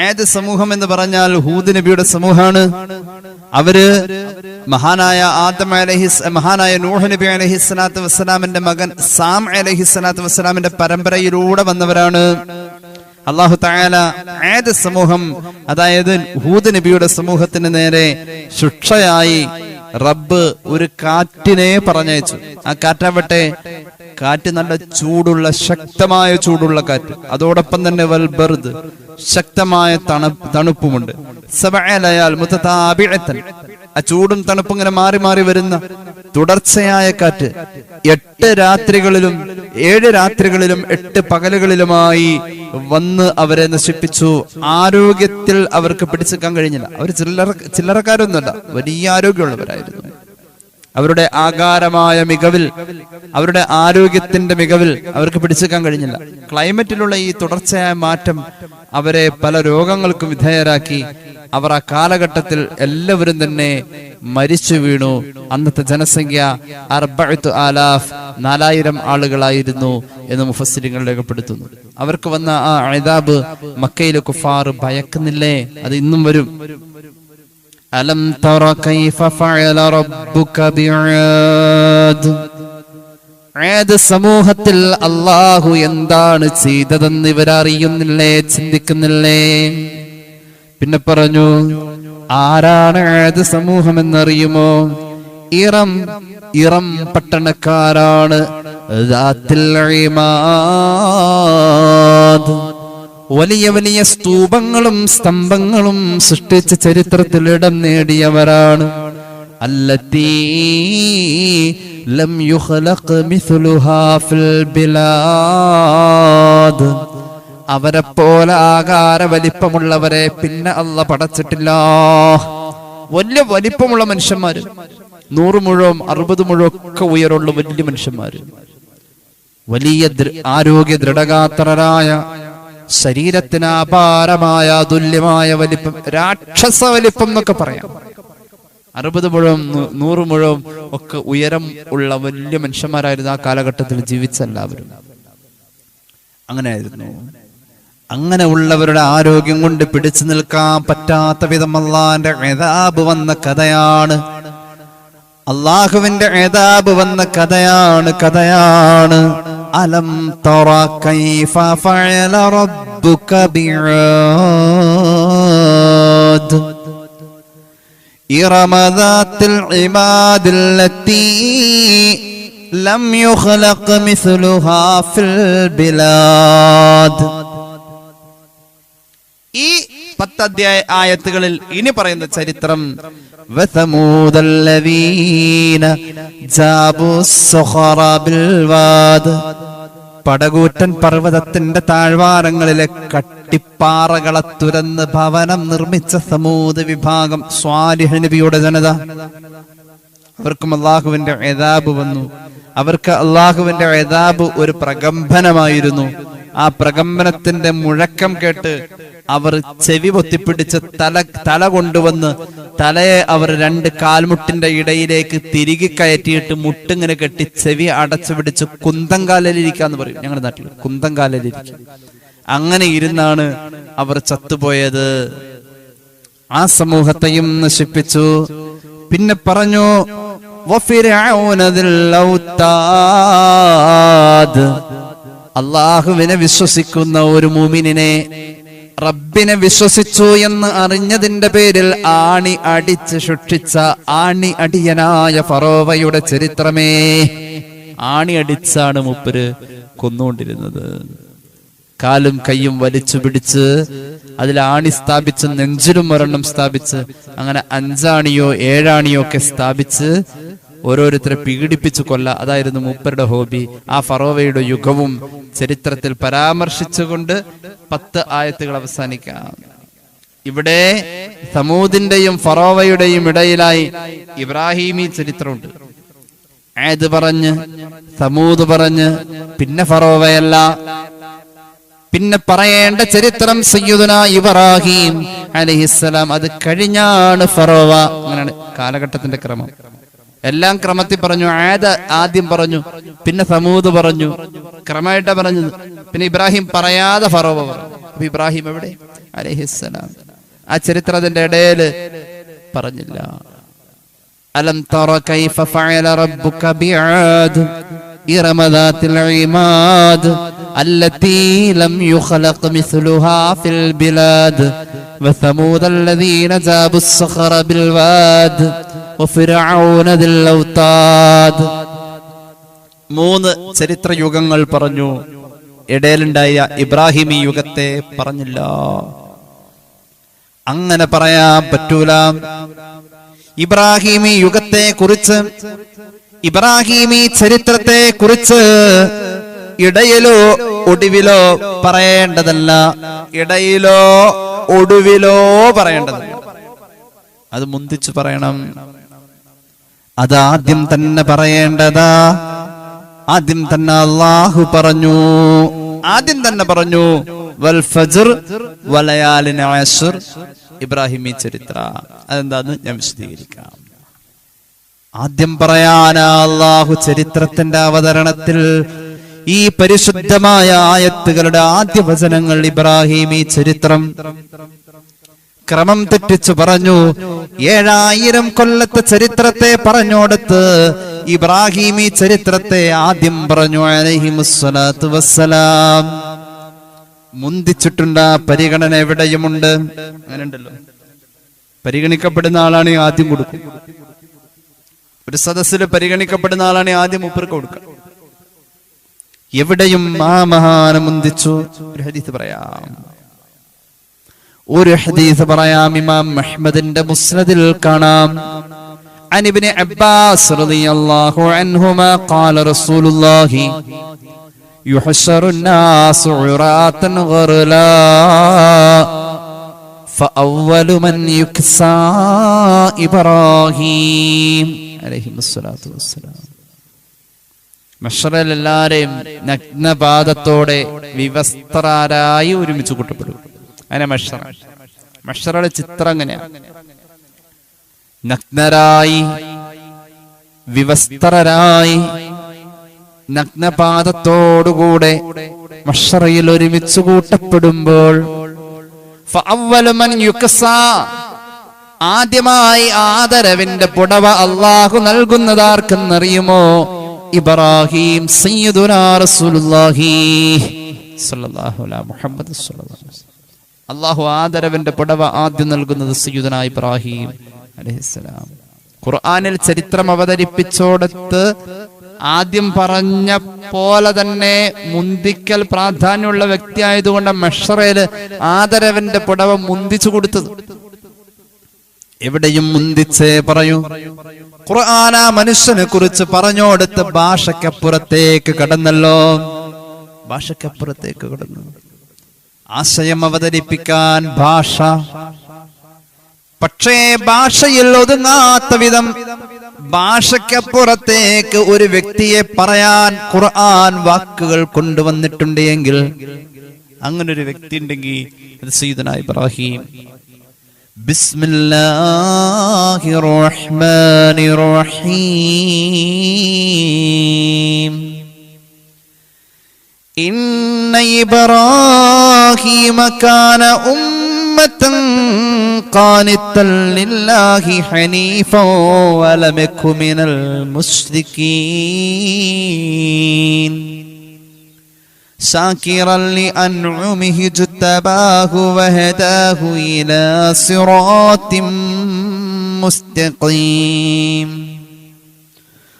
S2: ആദ് സമൂഹം എന്ന് പറഞ്ഞാൽ ഹൂദ് നബിയുടെ സമൂഹമാണ്. അവര് മഹാനായ നൂഹ് നബി അലൈഹിസ്സലാത്തു വസ്സലാമിന്റെ മകൻ സാം അലൈഹിസ്സലാത്തു വസ്സലാമിന്റെ പരമ്പരയിലൂടെ വന്നവരാണ്. അല്ലാഹു തആല ആദ് സമൂഹം, അതായത് ഹൂദ് നബിയുടെ സമൂഹത്തിന് നേരെ ശിക്ഷയായി റബ്ബ് ഒരു കാറ്റിനെ പറഞ്ഞയച്ചു. ആ കാറ്റാവട്ടെ, കാറ്റ് നല്ല ചൂടുള്ള, ശക്തമായ ചൂടുള്ള കാറ്റ്. അതോടൊപ്പം തന്നെ വൽബർദ്, ശക്തമായ തണുപ്പുമുണ്ട്. സബഅലയാൽ മുതതാബിഅതൻ, ആ ചൂടും തണുപ്പും ഇങ്ങനെ മാറി മാറി വരുന്ന തുടർച്ചയായ കാറ്റ്. 8 രാത്രികളിലും 7 രാത്രികളിലും 8 പകലുകളിലുമായി വന്ന് അവരെ നശിപ്പിച്ചു. ആരോഗ്യത്തിൽ അവർക്ക് പിടിച്ചെടുക്കാൻ കഴിഞ്ഞില്ല. അവർ ചില്ലറക്കാരൊന്നുമല്ല, വലിയ ആരോഗ്യമുള്ളവരായിരുന്നു. അവരുടെ ആകാരമായ മികവിൽ, അവരുടെ ആരോഗ്യത്തിന്റെ മികവിൽ അവർക്ക് പിടിച്ചെടുക്കാൻ കഴിഞ്ഞില്ല. ക്ലൈമറ്റിലുള്ള ഈ തുടർച്ചയായ മാറ്റം അവരെ പല രോഗങ്ങൾക്കും വിധേയരാക്കി. അവർ ആ കാലഘട്ടത്തിൽ എല്ലാവരും തന്നെ മരിച്ചു വീണു. അന്നത്തെ ജനസംഖ്യ 4000 ആളുകളായിരുന്നു എന്ന് മുഫസ്സിരിങ്ങൾ രേഖപ്പെടുത്തുന്നു. അവർക്ക് വന്ന ആ അദാബ് മക്കയിലെ കുഫാർ ഭയക്കുന്നില്ലേ? അത് ഇന്നും വരും. അലം തറ കൈഫ ഫഅല റബ്ബുക ബിആദ്. ആദ് സമൂഹത്തിൽ അല്ലാഹു എന്താണ് ചെയ്തതെന്ന് ഇവരറിയുന്നില്ലേ, ചിന്തിക്കുന്നില്ലേ? പിന്നെ പറഞ്ഞു, ആരാണ് ആദ് സമൂഹം എന്നറിയുമോ? ഇറം പട്ടണക്കാരാണ്. വലിയ വലിയ സ്തൂപങ്ങളും സ്തംഭങ്ങളും സൃഷ്ടിച്ച ചരിത്രത്തിൽ ഇടം നേടിയവരാണ്. അല്ലതീ ലം യുഖ്ലഖ് മിസ്ലുഹാ ഫിൽ ബിലാദ്. അവരെ പോലെ ആകാര വലിപ്പമുള്ളവരെ പിന്നെ അല്ലാഹ് പടച്ചിട്ടില്ല. വലിയ വലിപ്പമുള്ള മനുഷ്യന്മാര്, 100 മുഴവും 60 മുഴവും ഒക്കെ ഉയരമുള്ള വലിയ മനുഷ്യന്മാര്, വലിയ ആരോഗ്യ ദൃഢഗാത്രരായ, ശരീരത്തിന് അപാരമായ അതുല്യമായ വലിപ്പം, രാക്ഷസ വലിപ്പം എന്നൊക്കെ പറയാം. 60 മുഴവും 100 മുഴവും ഒക്കെ ഉയരം ഉള്ള വലിയ മനുഷ്യന്മാരായിരുന്നു ആ കാലഘട്ടത്തിൽ ജീവിച്ച എല്ലാവരും. അങ്ങനെയായിരുന്നു. അങ്ങനെ ഉള്ളവരുടെ ആരോഗ്യം കൊണ്ട് പിടിച്ചു നിൽക്കാൻ പറ്റാത്ത വിധം അള്ളാന്റെ ഇദാബ് വന്ന കഥയാണ്. അള്ളാഹുവിന്റെ ഇദാബ് വന്ന കഥയാണ്. അലം തറ കൈഫ ഫഅല റബ്ബുക ബിആദ്. ഇറമ ദാത്തിൽ ഇമാദില്ലത്തി ലം യുഖ്ലഖ് മിസ്ലുഹാ ഫിൽ ബിലാദ്. ഈ 10 ആയത്തുകളിൽ ഇനി പറയുന്ന ചരിത്രം, വസമൂദല്ലദീന ജാബുസ്സുഖറ ബിൽവാദ്. പടകൂറ്റൻ പർവ്വതത്തിന്റെ താഴ്വാരങ്ങളിലെ കട്ടിപ്പാറകളെ തുരന്ന് ഭവനം നിർമ്മിച്ച സമൂദ് വിഭാഗം, സ്വാലിഹ് നബിയുടെ ജനത. അവർക്കും അള്ളാഹുവിന്റെ ഇദാബ് വന്നു. അവർക്ക് അള്ളാഹുവിന്റെ ഇദാബ് ഒരു പ്രകമ്പനമായിരുന്നു. ആ പ്രകമ്പനത്തിന്റെ മുഴക്കം കേട്ട് അവർ ചെവി പൊത്തിപ്പിടിച്ച് തല കൊണ്ടുവന്ന് തലയെ അവർ 2 കാൽമുട്ടിന്റെ ഇടയിലേക്ക് തിരികെ കയറ്റിയിട്ട് മുട്ടിങ്ങനെ കെട്ടി ചെവി അടച്ചു പിടിച്ച് കുന്തംകാലിലിരിക്കാന്ന് പറയും ഞങ്ങളുടെ നാട്ടിൽ. കുന്തംകാലിലിരിക്കുക. അങ്ങനെ ഇരുന്നാണ് അവർ ചത്തുപോയത്. ആ സമൂഹത്തെയും നശിപ്പിച്ചു. പിന്നെ പറഞ്ഞു, അള്ളാഹുവിനെ വിശ്വസിക്കുന്ന ഒരു മുഅ്മിനിനെ റബ്ബിനെ വിശ്വസിച്ചു എന്ന് അറിഞ്ഞതിന്റെ പേരിൽ ആണി അടിച്ച് ശിക്ഷിച്ച ആണി അടിയനായ ഫറോവയുടെ ചരിത്രമേ. ആണി അടിച്ചാണ് മൂപ്പര് കൊന്നുകൊണ്ടിരുന്നത്. കാലും കയ്യും വലിച്ചു പിടിച്ച് അതിൽ ആണി സ്ഥാപിച്ച് നെഞ്ചിലും ഒരെണ്ണം സ്ഥാപിച്ച് അങ്ങനെ 5 ആണിയോ 7 ആണിയോ ഒക്കെ സ്ഥാപിച്ച് ഓരോരുത്തരെ പീഡിപ്പിച്ചു കൊല്ല. അതായിരുന്നു മൂപ്പരുടെ ഹോബി. ആ ഫറോവയുടെ യുഗവും ചരിത്രത്തിൽ പരാമർശിച്ചുകൊണ്ട് 10 ആയത്തുകൾ അവസാനിക്കാം. ഇവിടെ സമൂദിന്റെയും ഫറോവയുടെയും ഇടയിലായി ഇബ്രാഹിമി ചരിത്രമുണ്ട്. ആദ് പറഞ്ഞ് സമൂദ് പറഞ്ഞ് പിന്നെ ഫറോവയല്ല, പിന്നെ പറയേണ്ട ചരിത്രം സയ്യിദുനാ ഇബ്രാഹിം അലൈഹിസ്സലാം. അത് കഴിഞ്ഞാണ് ഫറോവ. അങ്ങനെയാണ് കാലഘട്ടത്തിന്റെ ക്രമം. എല്ലാം ക്രമത്തിൽ പറഞ്ഞു. ആദ് ആദ്യം പറഞ്ഞു, പിന്നെ സമൂദ് പറഞ്ഞു, ക്രമമായിട്ടാ പറഞ്ഞത്. പിന്നെ ഇബ്രാഹിം പറയാതെ ഫറോവ പറഞ്ഞു. അപ്പൊ ഇബ്രാഹിം എവിടെ അലൈഹിസ്സലാം? ആ ചരിത്രത്തിന്റെ ഇടയിൽ പറഞ്ഞില്ല. അലം തറ കൈഫ ഫഅല റബ്ബുക ബിആദ് ഇറമ ദാതിൽ ഇമാദ് അല്ലതി ലം യുഖലഖ മിസ്ലുഹാ ഫിൽ ബിലാദ് വസമൂദ അല്ലദീന ജാബു الصخر بالواد وفرعون ذي الاوتاد. 3 ചരിത്ര യുഗങ്ങൾ പറഞ്ഞു. ഇടയിലുണ്ടായ ഇബ്രാഹിമി യുഗത്തെ പറഞ്ഞില്ല. അങ്ങനെ പറയാൻ പറ്റൂല. ഇബ്രാഹിമി യുഗത്തെ കുറിച്ച്, ഇബ്രാഹിമി ചരിത്രത്തെ കുറിച്ച് ഇടയിലോ ഒടുവിലോ പറയേണ്ടതല്ല. ഇടയിലോ ഒടുവിലോ പറയേണ്ടതല്ല. അത് മുന്തിച്ചു പറയണം. അതാദ്യം തന്നെ പറയേണ്ടതാ. ആദ്യം തന്നെ അല്ലാഹു പറഞ്ഞു. ആദ്യം തന്നെ പറഞ്ഞു വൽ ഫജ്ർ വലയാലിൻ അശ്ർ. ഇബ്രാഹിമി ചരിത്ര അതെന്താന്ന് ഞാൻ വിശദീകരിക്കാം. ആദ്യം പറയാനാ അല്ലാഹു ചരിത്രത്തിന്റെ അവതരണത്തിൽ ഈ പരിശുദ്ധമായ ആയത്തുകളുടെ ആദ്യ വചനങ്ങൾ ഇബ്രാഹിമി ചരിത്രം ക്രമം തെറ്റിച്ചു പറഞ്ഞു. 7000 കൊല്ലത്തെ ചരിത്രത്തെ പറഞ്ഞോടത്ത് ഇബ്രാഹിമി ചരിത്രത്തെ ആദ്യം പറഞ്ഞു അലൈഹിമുസ്സലാത്തു വസ്സലാം. മുന്തിച്ചിട്ടുണ്ട്. പരിഗണന എവിടെയുമുണ്ട്. അങ്ങനെ ഉണ്ടല്ലോ, പരിഗണിക്കപ്പെടുന്ന ആളാണ് ആദ്യം കൊടുക്കും. ഒരു സദസ്സിൽ പരിഗണിക്കപ്പെടുന്ന ആളാണ് ആദ്യം മൂപ്പർക്ക് കൊടുക്കുക. എവിടെയും ആ മഹാനം മുന്തിച്ചു. ഒരു ഹദീസ് പറയാം. ഇമാം അഹ്മദിന്റെ മുസ്നദിൽ കാണാം. عن ابن عباس رضي الله عنهما قال رسول الله يحشر الناس عراة غرلا فأول من يكسى إبراهيم عليه الصلاة والسلام. മഹ്ശറിൽ എല്ലാവരെയും നഗ്നപാദത്തോടെ വിവസ്ത്രരായി ഒരുമിച്ച് കൂട്ടപ്പെടും. അങ്ങനെ മഹ്ശറിലെ ചിത്രം അങ്ങനെയാണ്. നഗ്നരായി വിവസ്ത്രരായി നഗ്നപാദത്തോടുകൂടെ മഹ്ശറിൽ ഒരുമിച്ച് കൂട്ടപ്പെടുമ്പോൾ ആദ്യമായി ആദരവിന്റെ പുടവ അല്ലാഹു നൽകുന്നതാർക്കെന്നറിയുമോ? ഇബ്രാഹിം സയ്യിദുനാ റസൂലുള്ളാഹി സ്വല്ലല്ലാഹു അലൈഹി മുഹമ്മദ് സ്വല്ലല്ലാഹു അലൈഹി വസല്ലം. അല്ലാഹു ആദരവിന്റെ പുടവ ആദ്യം നൽകുന്നത് സയ്യിദുനാ ഇബ്രാഹിം അലൈഹിസ്സലാം. ഖുർആനിൽ ചരിത്രം അവതരിപ്പിച്ചോടത്ത് ആദ്യം പറഞ്ഞ പോലെ തന്നെ മുന്തിക്കൽ പ്രാധാന്യമുള്ള വ്യക്തിയായതുകൊണ്ട് മഹ്ശറില് ആദരവിന്റെ പുടവ മുന്തിച്ചു കൊടുത്തത്. എവിടെയും മുന്തിച്ചേ പറയൂ. ഖുർആന മനുഷ്യനെ കുറിച്ച് പറഞ്ഞോടത്ത് ഭാഷയ്ക്കപ്പുറത്തേക്ക് കടന്നല്ലോ. ഭാഷയ്ക്കപ്പുറത്തേക്ക് കടന്നു. ആശയം അവതരിപ്പിക്കാൻ ഭാഷ, പക്ഷേ ഭാഷയിൽ ഒതുങ്ങാത്ത വിധം ഭാഷയ്ക്കപ്പുറത്തേക്ക് ഒരു വ്യക്തിയെ പറയാൻ ഖുർആൻ വാക്കുകൾ കൊണ്ടുവന്നിട്ടുണ്ട് എങ്കിൽ അങ്ങനെ ഒരു വ്യക്തി ഉണ്ടെങ്കിൽ അത് സയ്യിദുനാ ഇബ്രാഹിം. ബിസ്മില്ലാഹിർ റഹ്മാനിർ റഹീം. ഇന്ന ഇബ്രാഹീമ കാന ഉമ്മതൻ ഖാനിതൻ ലില്ലാഹി ഹനീഫൻ വലം യകു മിനൽ മുശ്രികീൻ. شاكرا لأنعمه اجتباه وهداه إلى صراط مستقيم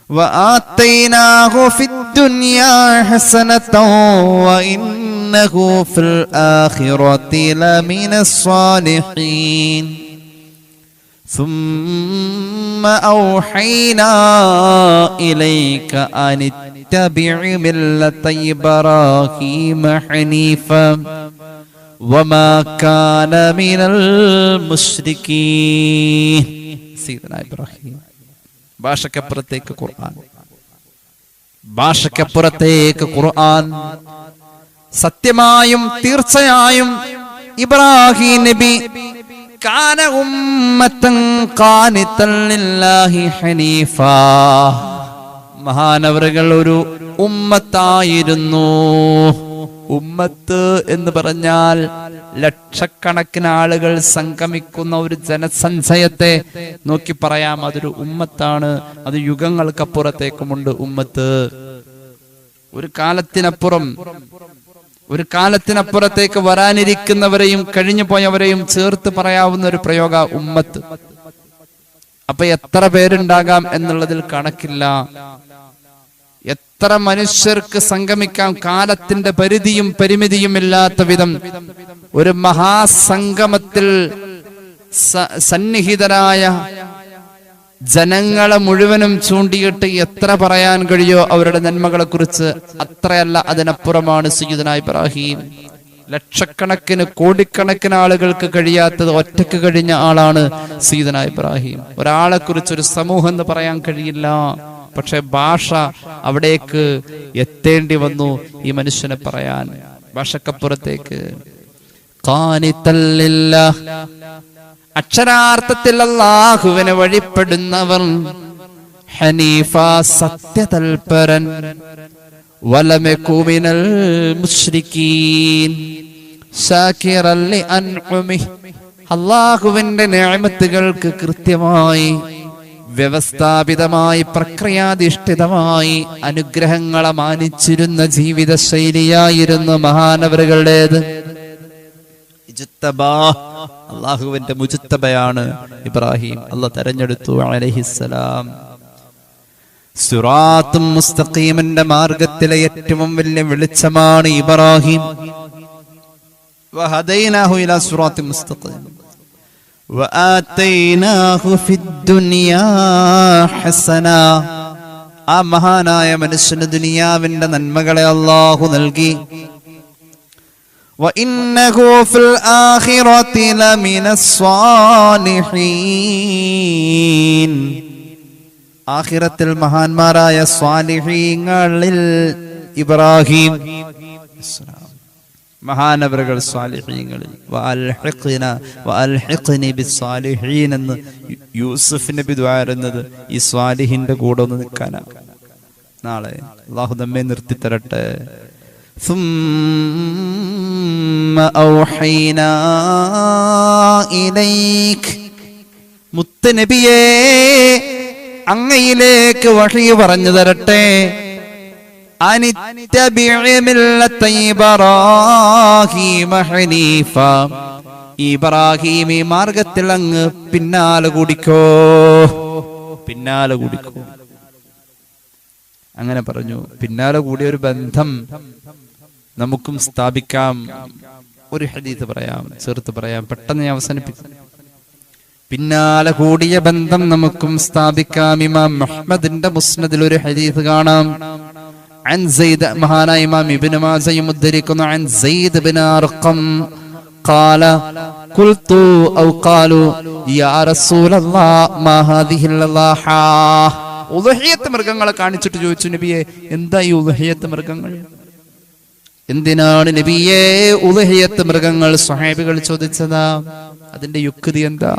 S2: وآتيناه في الدنيا حسنة وإنه في الآخرة لمن الصالحين ثم أوحينا إليك أن اتبع ملة إبراهيم حنيفا وما كان من المشركين. سيدنا إبراهيم ഭാഷക്കപ്പുറത്തേക്ക് ഖുർആൻ, ഭാഷക്കപ്പുറത്തേക്ക് ഖുർആൻ. സത്യമായും തീർച്ചയായും ഇബ്രാഹിം നബി കാന ഉമ്മത്തൻ ഖാനിതൻ ലില്ലാഹി ഹനീഫാ, മഹാനവറുകൾ ഒരു ഉമ്മത്തായിരുന്നു. ഉമ്മത്ത് എന്ന് പറഞ്ഞാൽ ലക്ഷക്കണക്കിന് ആളുകൾ സംഗമിക്കുന്ന ഒരു ജനസഞ്ചയത്തെ നോക്കി പറയാം, അതൊരു ഉമ്മത്താണ്. അത് യുഗങ്ങൾക്കപ്പുറത്തേക്കുമുണ്ട് ഉമ്മത്ത്. ഒരു കാലത്തിനപ്പുറത്തേക്ക് വരാനിരിക്കുന്നവരെയും കഴിഞ്ഞു പോയവരെയും ചേർത്ത് പറയാവുന്ന ഒരു പ്രയോഗ ഉമ്മത്ത്. അപ്പൊ എത്ര പേരുണ്ടാകാം എന്നുള്ളതിൽ കണക്കില്ല. എത്ര മനുഷ്യർക്ക് സംഗമിക്കാം, കാലത്തിന്റെ പരിധിയും പരിമിതിയും ഇല്ലാത്ത വിധം ഒരു മഹാസംഗമത്തിൽ സന്നിഹിതരായ ജനങ്ങളെ മുഴുവനും ചൂണ്ടിയിട്ട് എത്ര പറയാൻ കഴിയോ അവരുടെ നന്മകളെ കുറിച്ച്? അത്രയല്ല, അതിനപ്പുറമാണ് സയ്യിദുനാ ഇബ്രാഹിം. ലക്ഷക്കണക്കിന് കോടിക്കണക്കിന് ആളുകൾക്ക് കഴിയാത്തത് ഒറ്റക്ക് കഴിഞ്ഞ ആളാണ് സയ്യിദുനാ ഇബ്രാഹിം. ഒരാളെ കുറിച്ച് ഒരു സമൂഹം എന്ന് പറയാൻ കഴിയില്ല. പക്ഷെ ഭാഷ അവിടേക്ക് എത്തേണ്ടി വന്നു ഈ മനുഷ്യനെ പറയാൻ, ഭാഷക്കപ്പുറത്തേക്ക്. അക്ഷരാർത്ഥത്തിൽ അല്ലാഹുവിനെ വഴിപ്പെടുന്നവർ, ഹനീഫ സത്യതൽപരൻ, വലമകു മിനൽ മുശ്രികീൻ, ശാകിറൻ ലിഅൻഉമിഹി, അല്ലാഹുവിന്റെ നിഅമത്തുകൾക്ക് കൃത്യമായി വ്യവസ്ഥാപിതമായി പ്രക്രിയാധിഷ്ഠിതമായി അനുഗ്രഹങ്ങളെ മാനിച്ചിരുന്ന ജീവിത ശൈലിയായിരുന്നു മഹാനവറുകളുടേത്. അള്ളാഹുവിന്റെ മുജ്തബയാണ് ഇബ്രാഹിം. അല്ലാഹ് തെരഞ്ഞെടുത്തു അലൈഹിസ്സലാം. സിറാത്തും മുസ്തഖീമിന്റെ മാർഗത്തിലെ ഏറ്റവും വലിയ വെളിച്ചമാണ് ഇബ്രാഹിം. വഹദൈനാഹു ഇലാ സിറാത്തിൻ മുസ്തഖീം വആതൈനാഹു ഫിദ്ദുനിയാ ഹസനാ. ആ മഹാനായ മനുഷ്യന് ദുനിയാവിന്റെ നന്മകളെ അല്ലാഹു നൽകി. വഇന്നഹു ഫിൽ ആഖിറതി ലമിനസ് സ്വാലിഹീൻ. ആഖിറത്തിൽ മഹാന്മാരായ സ്വാലിഹീങ്ങളിൽ ഇബ്രാഹിം മഹാനവറുകൾ സ്വാലിഹീങ്ങളിൽ. വഅൽഹിഖ്നി ബിസ്സാലിഹീൻ എന്ന് യൂസുഫ് നബി ദുആ ചെയ്യുന്നത് ഈ സ്വാലിഹിന്റെ കൂടെ ഒന്ന് നിൽക്കാനാ. നാളെ അല്ലാഹു നമ്മെ നിർത്തി തരട്ടെ. ثم أوحينا إليك, മുത്തനബിയേ അങ്ങയിലേക്ക് വഹി പറഞ്ഞു തരട്ടെ. അനിത്തബിഇ മില്ലത ഇബ്രാഹീമ ഹനീഫ, ഇബ്രാഹീമി മാർഗത്തിൽ അങ്ങ് പിന്നാലെ കൂടിക്കോ. അങ്ങനെ പറഞ്ഞു. പിന്നാലെ കൂടിയ ഒരു ബന്ധം നമുക്കും സ്ഥാപിക്കാം. ഒരു ഹദീസ് പറയാം, ചേർത്ത് പറയാം, പെട്ടെന്ന് അവസാനിപ്പിക്കാം. പിന്നാലെ കൂടിയ ബന്ധം നമുക്കും സ്ഥാപിക്കാം. ഇമാം മുഹമ്മദിന്റെ മുസ്നദിൽ ഒരു ഹദീസ് കാണാം. عن زيد, മഹാനായ ഇമാം ഇബ്നു മാജയും ഉദ്ധരിക്കുന്നു, عن زيد بن أرقم قال قلت أو قالوا يا رسول الله ما هذه الأضاحى. ഉദ്ഹിയ്യത്ത് മൃഗങ്ങളെ കാണിച്ചിട്ട് ചോദിച്ചു, നബിയെ എന്താ ഈ ഉദ്ഹിയ്യത്ത് മൃഗങ്ങൾ? എന്തിനാണ് നബിയെ ഉദ്ഹിയ്യത്ത് മൃഗങ്ങൾ? സ്വഹാബികൾ ചോദിച്ചതാ. അതിന്റെ യുക്തി എന്താ?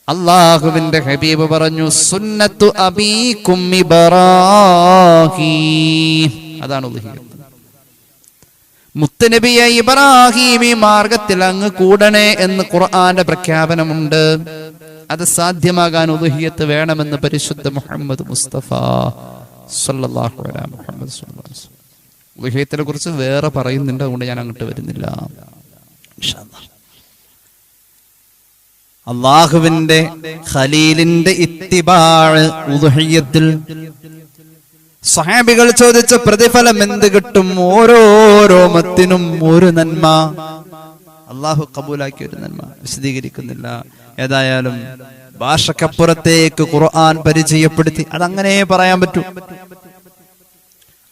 S2: അല്ലാഹുവിന്റെ ഹബീബ് പറഞ്ഞു, സുന്നത്തു അബീകും ഇബ്രാഹീം. അതാണ് ഉദ്ഹിയ്യത്ത്. മുത്തനബിയെ ഇബ്രാഹീം ഈ മാർഗത്തിൽ അങ്ങ് കൂടണേ എന്ന് ഖുർആന്റെ പ്രഖ്യാപനമുണ്ട്. അത് സാധ്യമാകാൻ ഉദ്ഹിയ്യത്ത് വേണമെന്ന് പരിശുദ്ധ മുഹമ്മദ് മുസ്തഫ സല്ലല്ലാഹു അലൈഹി മുഹമ്മദ് സല്ലല്ലാഹു അലൈഹി വസല്ലം. ഉളുഹിയ്യത്തിനെ കുറിച്ച് വേറെ പറയുന്നുണ്ട്, അതുകൊണ്ട് ഞാൻ അങ്ങോട്ട് വരുന്നില്ല. അള്ളാഹുവിന്റെ ഖലീലിന്റെ ഇത്തിബാഅ് ഉളുഹിയ്യത്തിൽ. സ്വഹാബികൾ ചോദിച്ച പ്രതിഫലം എന്ത് കിട്ടും? ഓരോരോ മത്തിനും ഒരു നന്മ. അള്ളാഹു കബൂലാക്കിയ ഒരു നന്മ വിശദീകരിക്കുന്നില്ല. ഏതായാലും ഭാഷക്കപ്പുറത്തേക്ക് ഖുർആൻ പരിചയപ്പെടുത്തി, അതങ്ങനെ പറയാൻ പറ്റൂ.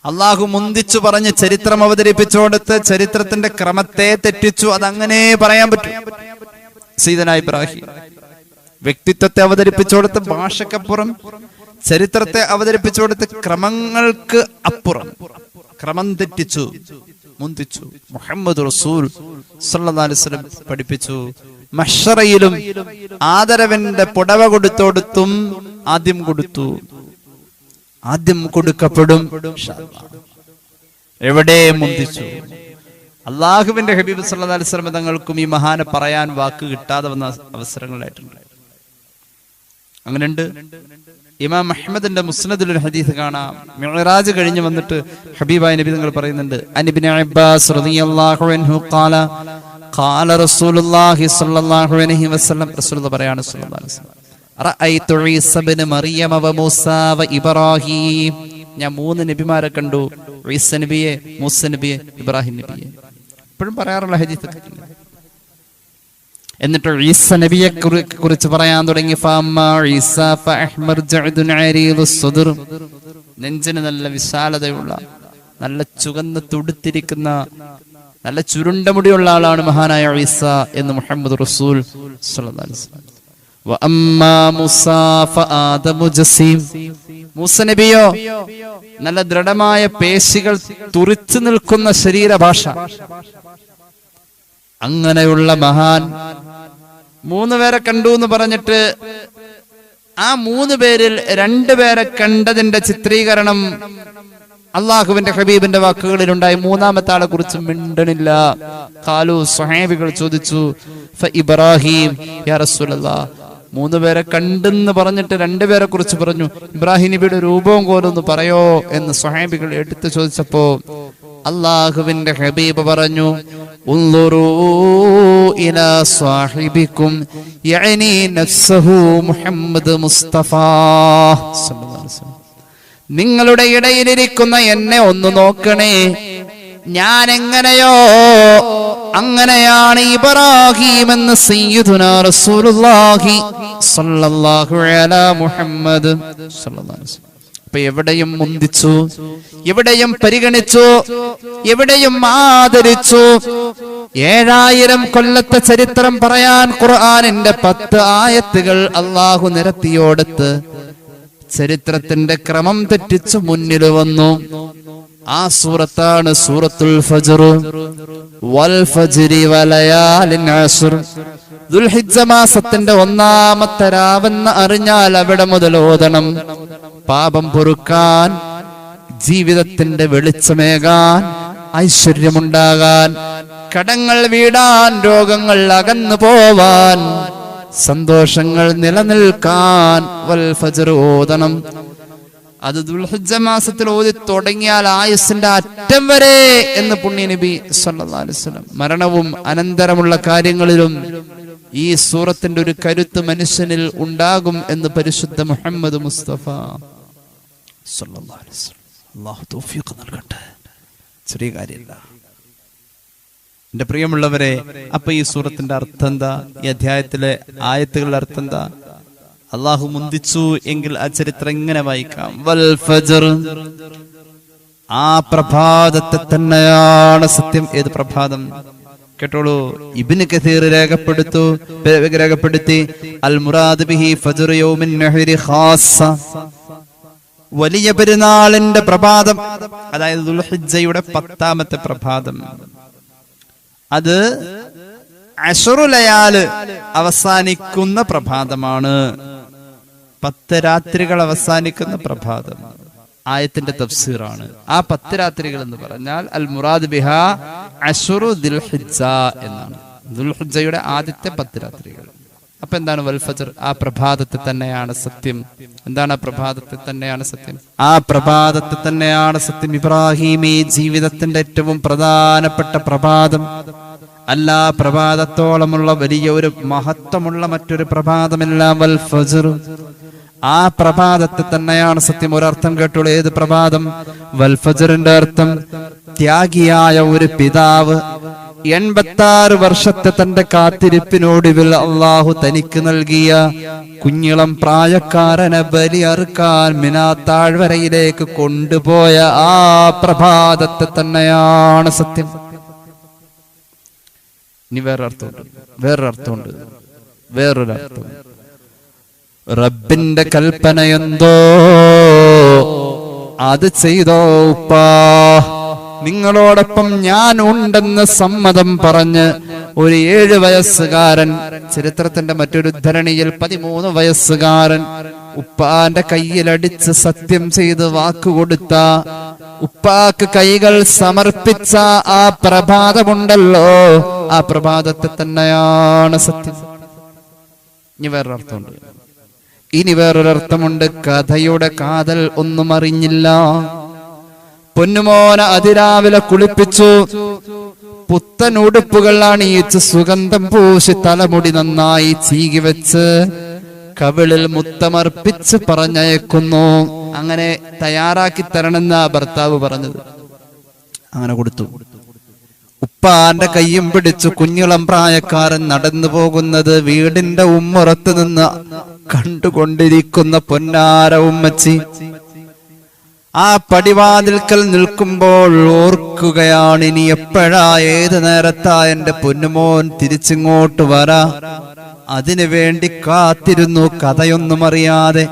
S2: അള്ളാഹു മുന്തിച്ചു പറഞ്ഞ് ചരിത്രം അവതരിപ്പിച്ചോടത്ത് ചരിത്രത്തിന്റെ ക്രമത്തെ തെറ്റിച്ചു, അതങ്ങനെ പറയാൻ പറ്റും. സയ്യിദനാ ഇബ്രാഹിം വ്യക്തിത്വത്തെ അവതരിപ്പിച്ചോടത്ത് ഭാഷക്കപ്പുറം, ചരിത്രത്തെ അവതരിപ്പിച്ചോടത്ത് ക്രമങ്ങൾക്ക് അപ്പുറം ക്രമം തെറ്റിച്ചു, മുന്തിച്ചു. മുഹമ്മദ് റസൂൽ സല്ലല്ലാഹു അലൈഹി വസല്ലം പഠിപ്പിച്ചു, മഹ്ശറയിലും ആദരവിന്റെ പുടവ കൊടുത്തോടത്തും ആദ്യം കൊടുത്തു, ആദ്യം കൊടുക്കപ്പെടും. എവിടെ മുന്തിച്ചു? അള്ളാഹുവിന്റെ ഹബീബ് സല്ലല്ലാഹു അലൈഹി വസല്ലം തങ്ങൾക്കും ഈ മഹാനെ പറയാൻ വാക്ക് കിട്ടാതെ വന്ന അവസരങ്ങളായിട്ടുണ്ട്. അങ്ങനെയുണ്ട്. ഇമാം അഹ്മദിന്റെ മുസ്നദിൽ ഒരു ഹദീസ് കാണാം. മിഅ്റാജ് കഴിഞ്ഞ് വന്നിട്ട് ഹബീബായ നബി തങ്ങൾ പറയുന്നുണ്ട്, അൻഇബ്നു അബ്ബാസ് റളിയല്ലാഹു അൻഹു ഖാല ഖാല റസൂലുള്ളാഹി സ്വല്ലല്ലാഹു അലൈഹി വസല്ലം, റസൂലുള്ളാഹി പറയാണ് സ്വല്ലല്ലാഹു അലൈഹി വസല്ലം, റഅയ്തു ഈസ ഇബ്നു മറിയം വ മൂസ വ ഇബ്രാഹിം. ഞാൻ 3 നബിമാരെ കണ്ടു, ഈസ നബിയെ, മൂസ നബിയെ, ഇബ്രാഹിം നബിയെ. എപ്പോഴും പറയാറുള്ള ഹദീസ്. എന്നിട്ട് ഈസ നബിയെ കുറിച്ച് പറയാൻ തുടങ്ങി. നെഞ്ചിന് നല്ല വിശാലതയുള്ള, നല്ല ചുവന്ന് തുടുത്തിരിക്കുന്ന, നല്ല ചുരുണ്ട മുടിയുള്ള ആളാണ് മഹാനായ ഈസ എന്ന് മുഹമ്മദ് റസൂൽ സ്വല്ലല്ലാഹു അലൈഹി വസല്ലം. മൂസ നബിയോ നല്ല ദൃഢമായ പേശികൾ തുറിച്ചു നിൽക്കുന്ന ശരീരഭാഷ. അങ്ങനെയുള്ള മഹാൻ 3 പേരെ കണ്ടു എന്ന് പറഞ്ഞിട്ട് ആ 3 പേരിൽ 2 പേരെ കണ്ടതിന്റെ ചിത്രീകരണം അള്ളാഹുവിന്റെ ഹബീബിന്റെ വാക്കുകളിലുണ്ടായി. 3-ാമത്തെ ആളെ കുറിച്ച് മിണ്ടണില്ല. ഖാലു, സ്വഹാബികൾ ചോദിച്ചു, ഇബ്രാഹിം യാ റസൂലല്ലാഹ്, 3 പേരെ കണ്ടെന്ന് പറഞ്ഞിട്ട് 2 പേരെ കുറിച്ച് പറഞ്ഞു, ഇബ്രാഹിം നബിയുടെ രൂപവും കോലൊന്ന് പറയോ എന്ന് സ്വഹാബികൾ എടുത്തു ചോദിച്ചപ്പോ അള്ളാഹുവിന്റെ ഹബീബ് പറഞ്ഞു, ഉൻളുറൂ ഇലാ സ്വാഹിബിക്കും യഅനി നഫ്സഹു മുഹമ്മദ് മുസ്തഫ സല്ലല്ലാഹു അലൈഹി വസല്ലം. നിങ്ങളുടെ ഇടയിലിരിക്കുന്ന എന്നെ ഒന്ന് നോക്കണേ, ഞാൻ എങ്ങനെയോ അങ്ങനെയാണ് ഇബ്രാഹിം എന്ന് സയ്യിദുനാ റസൂലുള്ളാഹി സ്വല്ലല്ലാഹു അലാ മുഹമ്മദ് സ്വല്ലല്ലാഹു അലൈഹി വസല്ലം. അപ്പൊ എവിടെയും മുന്തിച്ചു, എവിടെയും പരിഗണിച്ചു, എവിടെയും ആദരിച്ചു. 7000 കൊല്ലത്തെ ചരിത്രം പറയാൻ ഖുർആനിന്റെ 10 ആയത്തുകൾ അള്ളാഹു നിരത്തിയോടത്ത് ചരിത്രത്തിന്റെ ക്രമം തെറ്റിച്ചു മുന്നിൽ വന്നു. ആ സൂറത്താണ് സൂറത്തുൽ ഫജ്ർ. വൽ ഫജ്രി വലയാലിൻ അശ്ർ. ദുൽഹിജ്ജ മാസത്തിന്റെ 1-ാമത്തെ രാവെന്ന് അറിഞ്ഞാൽ അവിടെ മുതൽ ഓതണം. പാപം പൊറുക്കാൻ, ജീവിതത്തിന്റെ വെളിച്ചമേകാൻ, ഐശ്വര്യമുണ്ടാകാൻ, കടങ്ങൾ വീടാൻ, രോഗങ്ങൾ അകന്നു പോവാൻ, സന്തോഷങ്ങൾ നിലനിൽക്കാൻ വൽ ഫജ്ർ ഓതണം. അത് ദുൽഹിജ്ജ മാസത്തിൽ ഓതി തുടങ്ങിയാൽ ആയുസ്സിന്റെ അറ്റം വരെ എന്ന് പുണ്യ നബി സല്ലല്ലാഹു അലൈഹി വസല്ലം. മരണവും അനന്തരമുള്ള കാര്യങ്ങളിലും ഈ സൂറത്തിന്റെ ഒരു കരുത്ത് മനുഷ്യനിൽ ഉണ്ടാകും എന്ന് പരിശുദ്ധ മുഹമ്മദ് മുസ്തഫ സല്ലല്ലാഹു അലൈഹി വസല്ലം. അല്ലാഹു തൗഫീഖ് നൽകട്ടെ. ചെറിയ കാര്യമില്ല എന്റെ പ്രിയമുള്ളവരെ. അപ്പൊ ഈ സൂറത്തിന്റെ അർത്ഥം എന്താ? ഈ അധ്യായത്തിലെ ആയത്തുകളുടെ അർത്ഥം എന്താ? അള്ളാഹു മുന്തിച്ചു എങ്കിൽ ആ ചരിത്രം ഇങ്ങനെ വായിക്കാം. വൽ ഫജ്ർ, ആ പ്രഭാതത്തെ തന്നെയാണ് സത്യം. ഏത് പ്രഭാതം? കേട്ടോളൂ. ഇബ്നു കസീർ രേഖപ്പെടുത്തി അൽ മുറാദ് ബിഹി ഫജ്ർ യൗമിൻ നഹ്രി ഖാസ്സ, വലിയ പെരുന്നാളിന്റെ പ്രഭാതം, അതായത് ദുൽഹിജ്ജയുടെ 10-ാമത്തെ പ്രഭാതം. അത് അശ്റു ലയാല് അവസാനിക്കുന്ന പ്രഭാതമാണ്. 10 രാത്രികൾ അവസാനിക്കുന്ന പ്രഭാതം. ആയത്തിന്റെ തഫ്സീറാണ്. ആ 10 രാത്രികൾ എന്ന് പറഞ്ഞാൽ അൽ മുറാദ് ബിഹാ അശ്റു ദുൽഹിജ്ജ എന്നാണ്. ദുൽഹിജ്ജയുടെ ആദ്യത്തെ 10 രാത്രികൾ. അപ്പൊ എന്താണ് വൽ ഫജ്ർ? ആ പ്രഭാതത്തെ തന്നെയാണ് സത്യം. എന്താണ് ആ പ്രഭാതത്തെ തന്നെയാണ് സത്യം? ആ പ്രഭാതത്തെ തന്നെയാണ് സത്യം. ഇബ്രാഹിമി ജീവിതത്തിന്റെ ഏറ്റവും പ്രധാനപ്പെട്ട പ്രഭാതം. അല്ലാ പ്രഭാതത്തോളമുള്ള വലിയ ഒരു മഹത്വമുള്ള മറ്റൊരു പ്രഭാതമില്ല. വൽ ഫജ്ർ, ആ പ്രഭാതത്തെ തന്നെയാണ് സത്യം. ഒരർത്ഥം കേട്ടുള്ളൂ. ഏത് പ്രഭാതം? വൽ ഫജ്റിന്റെ അർത്ഥം ത്യാഗിയായ ഒരു പിതാവ് 86 വർഷത്തെ തന്റെ കാത്തിരിപ്പിനൊടുവിൽ അള്ളാഹു തനിക്ക് നൽകിയ കുഞ്ഞിളം പ്രായക്കാരനെ ബലി അറുക്കാൻ മിനാ താഴ്വരയിലേക്ക് കൊണ്ടുപോയ ആ പ്രഭാതത്തെ തന്നെയാണ് സത്യം. ഇനി വേറൊരർത്ഥം. റബ്ബിന്റെ കൽപ്പനയെന്തോ അത് ചെയ്തോ ഉപ്പാ, നിങ്ങളോടൊപ്പം ഞാൻ ഉണ്ടെന്ന് സമ്മതം പറഞ്ഞ് ഒരു 7 വയസ്സുകാരൻ, ചരിത്രത്തിന്റെ മറ്റൊരു ധരണിയിൽ 13 വയസ്സുകാരൻ ഉപ്പാന്റെ കയ്യിലടിച്ച് സത്യം ചെയ്ത് വാക്കുകൊടുത്ത, ഉപ്പാക്ക് കൈകൾ സമർപ്പിച്ച ആ പ്രഭാതമുണ്ടല്ലോ, ആ പ്രഭാതത്തെ തന്നെയാണ് സത്യം. ഇനി വേറൊരർത്ഥമുണ്ട്. കഥയുടെ കാതൽ ഒന്നും അറിഞ്ഞില്ല. പൊന്നുമോനെ അതിരാവിലെ കുളിപ്പിച്ചു, പുത്തൻ ഉടുപ്പുകൾ അണിയിച്ച് സുഗന്ധം പൂശി തലമുടി നന്നായി ചീകി വെച്ച് കവിളിൽ മുത്തമർപ്പിച്ച് പറഞ്ഞയക്കുന്നു. അങ്ങനെ തയ്യാറാക്കി തരണമെന്ന ഭർത്താവ് പറഞ്ഞത്. അങ്ങനെ കൊടുത്തു. ഉപ്പാന്റെ കയ്യും പിടിച്ചു കുഞ്ഞിളം പ്രായക്കാരൻ നടന്നു പോകുന്നത് വീടിന്റെ ഉമ്മറത്ത് നിന്ന് കണ്ടുകൊണ്ടിരിക്കുന്ന പൊന്നാര ഉമ്മച്ചി ആ പടിവാതിൽക്കൽ നിൽക്കുമ്പോൾ ഓർക്കുകയാണ്, ഇനി എപ്പോഴാ ഏത് നേരത്താ എന്റെ പൊന്നുമോൻ തിരിച്ചിങ്ങോട്ട് വരാ. അതിനു വേണ്ടി കാത്തിരുന്നു. കഥയൊന്നും അറിയാതെ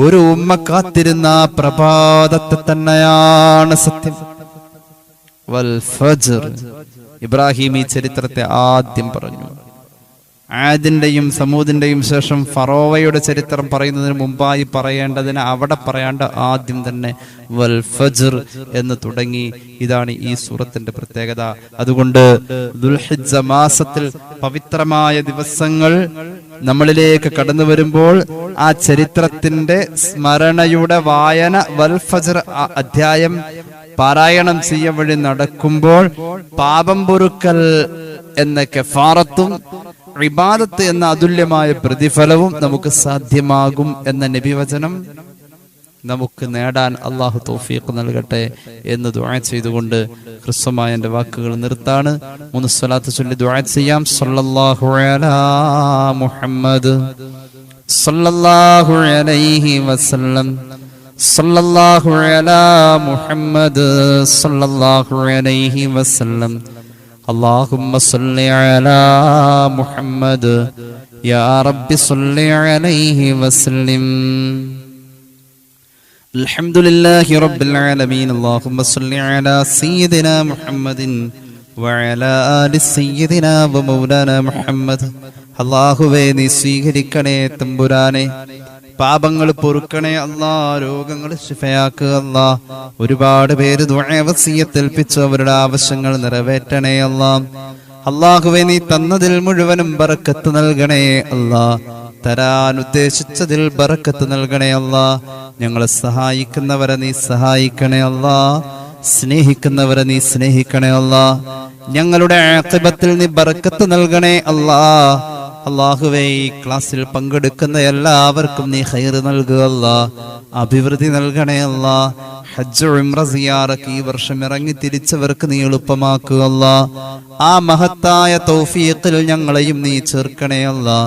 S2: ഒരു ഉമ്മ കാത്തിരുന്ന പ്രഭാതത്തെ തന്നെയാണ് സത്യം. വൽ ഫജ്ർ. ഇബ്രാഹിം ഈ ചരിത്രത്തെ ആദ്യം പറഞ്ഞു. ആദിന്റെയും സമൂദിന്റെയും ശേഷം ഫറോവയുടെ ചരിത്രം പറയുന്നതിന് മുമ്പായി പറയേണ്ടതിന് അവിടെ പറയാണ്ട് ആദ്യം തന്നെ വൽ ഫജ്ർ എന്ന് തുടങ്ങി. ഇതാണ് ഈ സൂറത്തിന്റെ പ്രത്യേകത. അതുകൊണ്ട് ദുൽഹിജ്ജ മാസത്തിൽ പവിത്രമായ ദിവസങ്ങൾ നമ്മളിലേക്ക് കടന്നു വരുമ്പോൾ ആ ചരിത്രത്തിന്റെ സ്മരണയുടെ വായന വൽ ഫജ്ർ അധ്യായം പാരായണം ചെയ്യ വഴി നടക്കുമ്പോൾ പാപം പൊറുക്കൽ എന്ന കഫാറത്തും ഇബാദത്ത് എന്ന അതുല്യമായ പ്രതിഫലവും നമുക്ക് സാധ്യമാകും എന്ന നബിവചനം നമുക്ക് നേടാൻ അള്ളാഹു തൗഫീഖ് നൽകട്ടെ എന്ന് ദുആ ചെയ്തുകൊണ്ട് ഹ്രസ്വമായ എന്റെ വാക്കുകൾ നിർത്താണ്. 3 സ്വലാത്ത് ചൊല്ലി ദുആ ചെയ്യാം. സല്ലല്ലാഹു അലാ മുഹമ്മദ് സല്ലല്ലാഹു അലൈഹി വസല്ലം സല്ലല്ലാഹു അലാ മുഹമ്മദ് സല്ലല്ലാഹു അലൈഹി വസല്ലം. اللهم صل على محمد يا رب صل عليه وسلم. الحمد لله رب العالمين. اللهم صل على سيدنا محمد وعلى آل سيدنا ومولانا محمد. അല്ലാഹുവേ നീ സ്വീകരിക്കണേ തമ്പുരാനെ, പാപങ്ങൾ പൊറുക്കണേ അല്ലാ, രോഗങ്ങൾ ശിഫയാക്കുക അല്ലാ. ഒരുപാട് പേര് ദുആ വസിയത്ത് ഏൽപ്പിച്ചു, അവരുടെ ആവശ്യങ്ങൾ നിറവേറ്റണേ അല്ലാ. അല്ലാഹുവേ നീ തന്നതിൽ മുഴുവനും ബറക്കത്ത് നൽകണേ അല്ലാ. തരാൻ ഉദ്ദേശിച്ചതിൽ ബറക്കത്ത് നൽകണേ അല്ലാ. ഞങ്ങളെ സഹായിക്കുന്നവരെ നീ സഹായിക്കണേ അല്ലാ. സ്നേഹിക്കുന്നവരെ നീ സ്നേഹിക്കണേ അല്ലാ. ഞങ്ങളുടെ ആഖിബത്തിൽ നീ ബറക്കത്ത് നൽകണേ അല്ലാ. അല്ലാഹുവേ ഈ ക്ലാസ്സിൽ പങ്കെടുക്കുന്ന എല്ലാവർക്കും നീ ഖൈർ നൽകുക അല്ലാ, അഭിവൃദ്ധി നൽകണേ അല്ലാ. ഹജ്ജ് ഉംറ സിയാറക്ക് ഈ വർഷം ഇറങ്ങി തിരിച്ചവർക്ക് നീ എളുപ്പമാക്കുക അല്ലാ. ആ മഹത്തായ തൗഫീഖിൽ ഞങ്ങളെയും നീ ചേർക്കണേ അല്ലാ.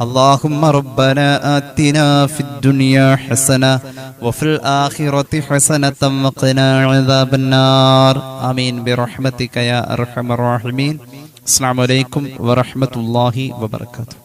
S2: اللهم ربنا آتنا في الدنيا حسنة وفي الآخرة حسنة وقنا عذاب النار آمين برحمتك يا أرحم الراحمين. السلام عليكم ورحمة الله وبركاته.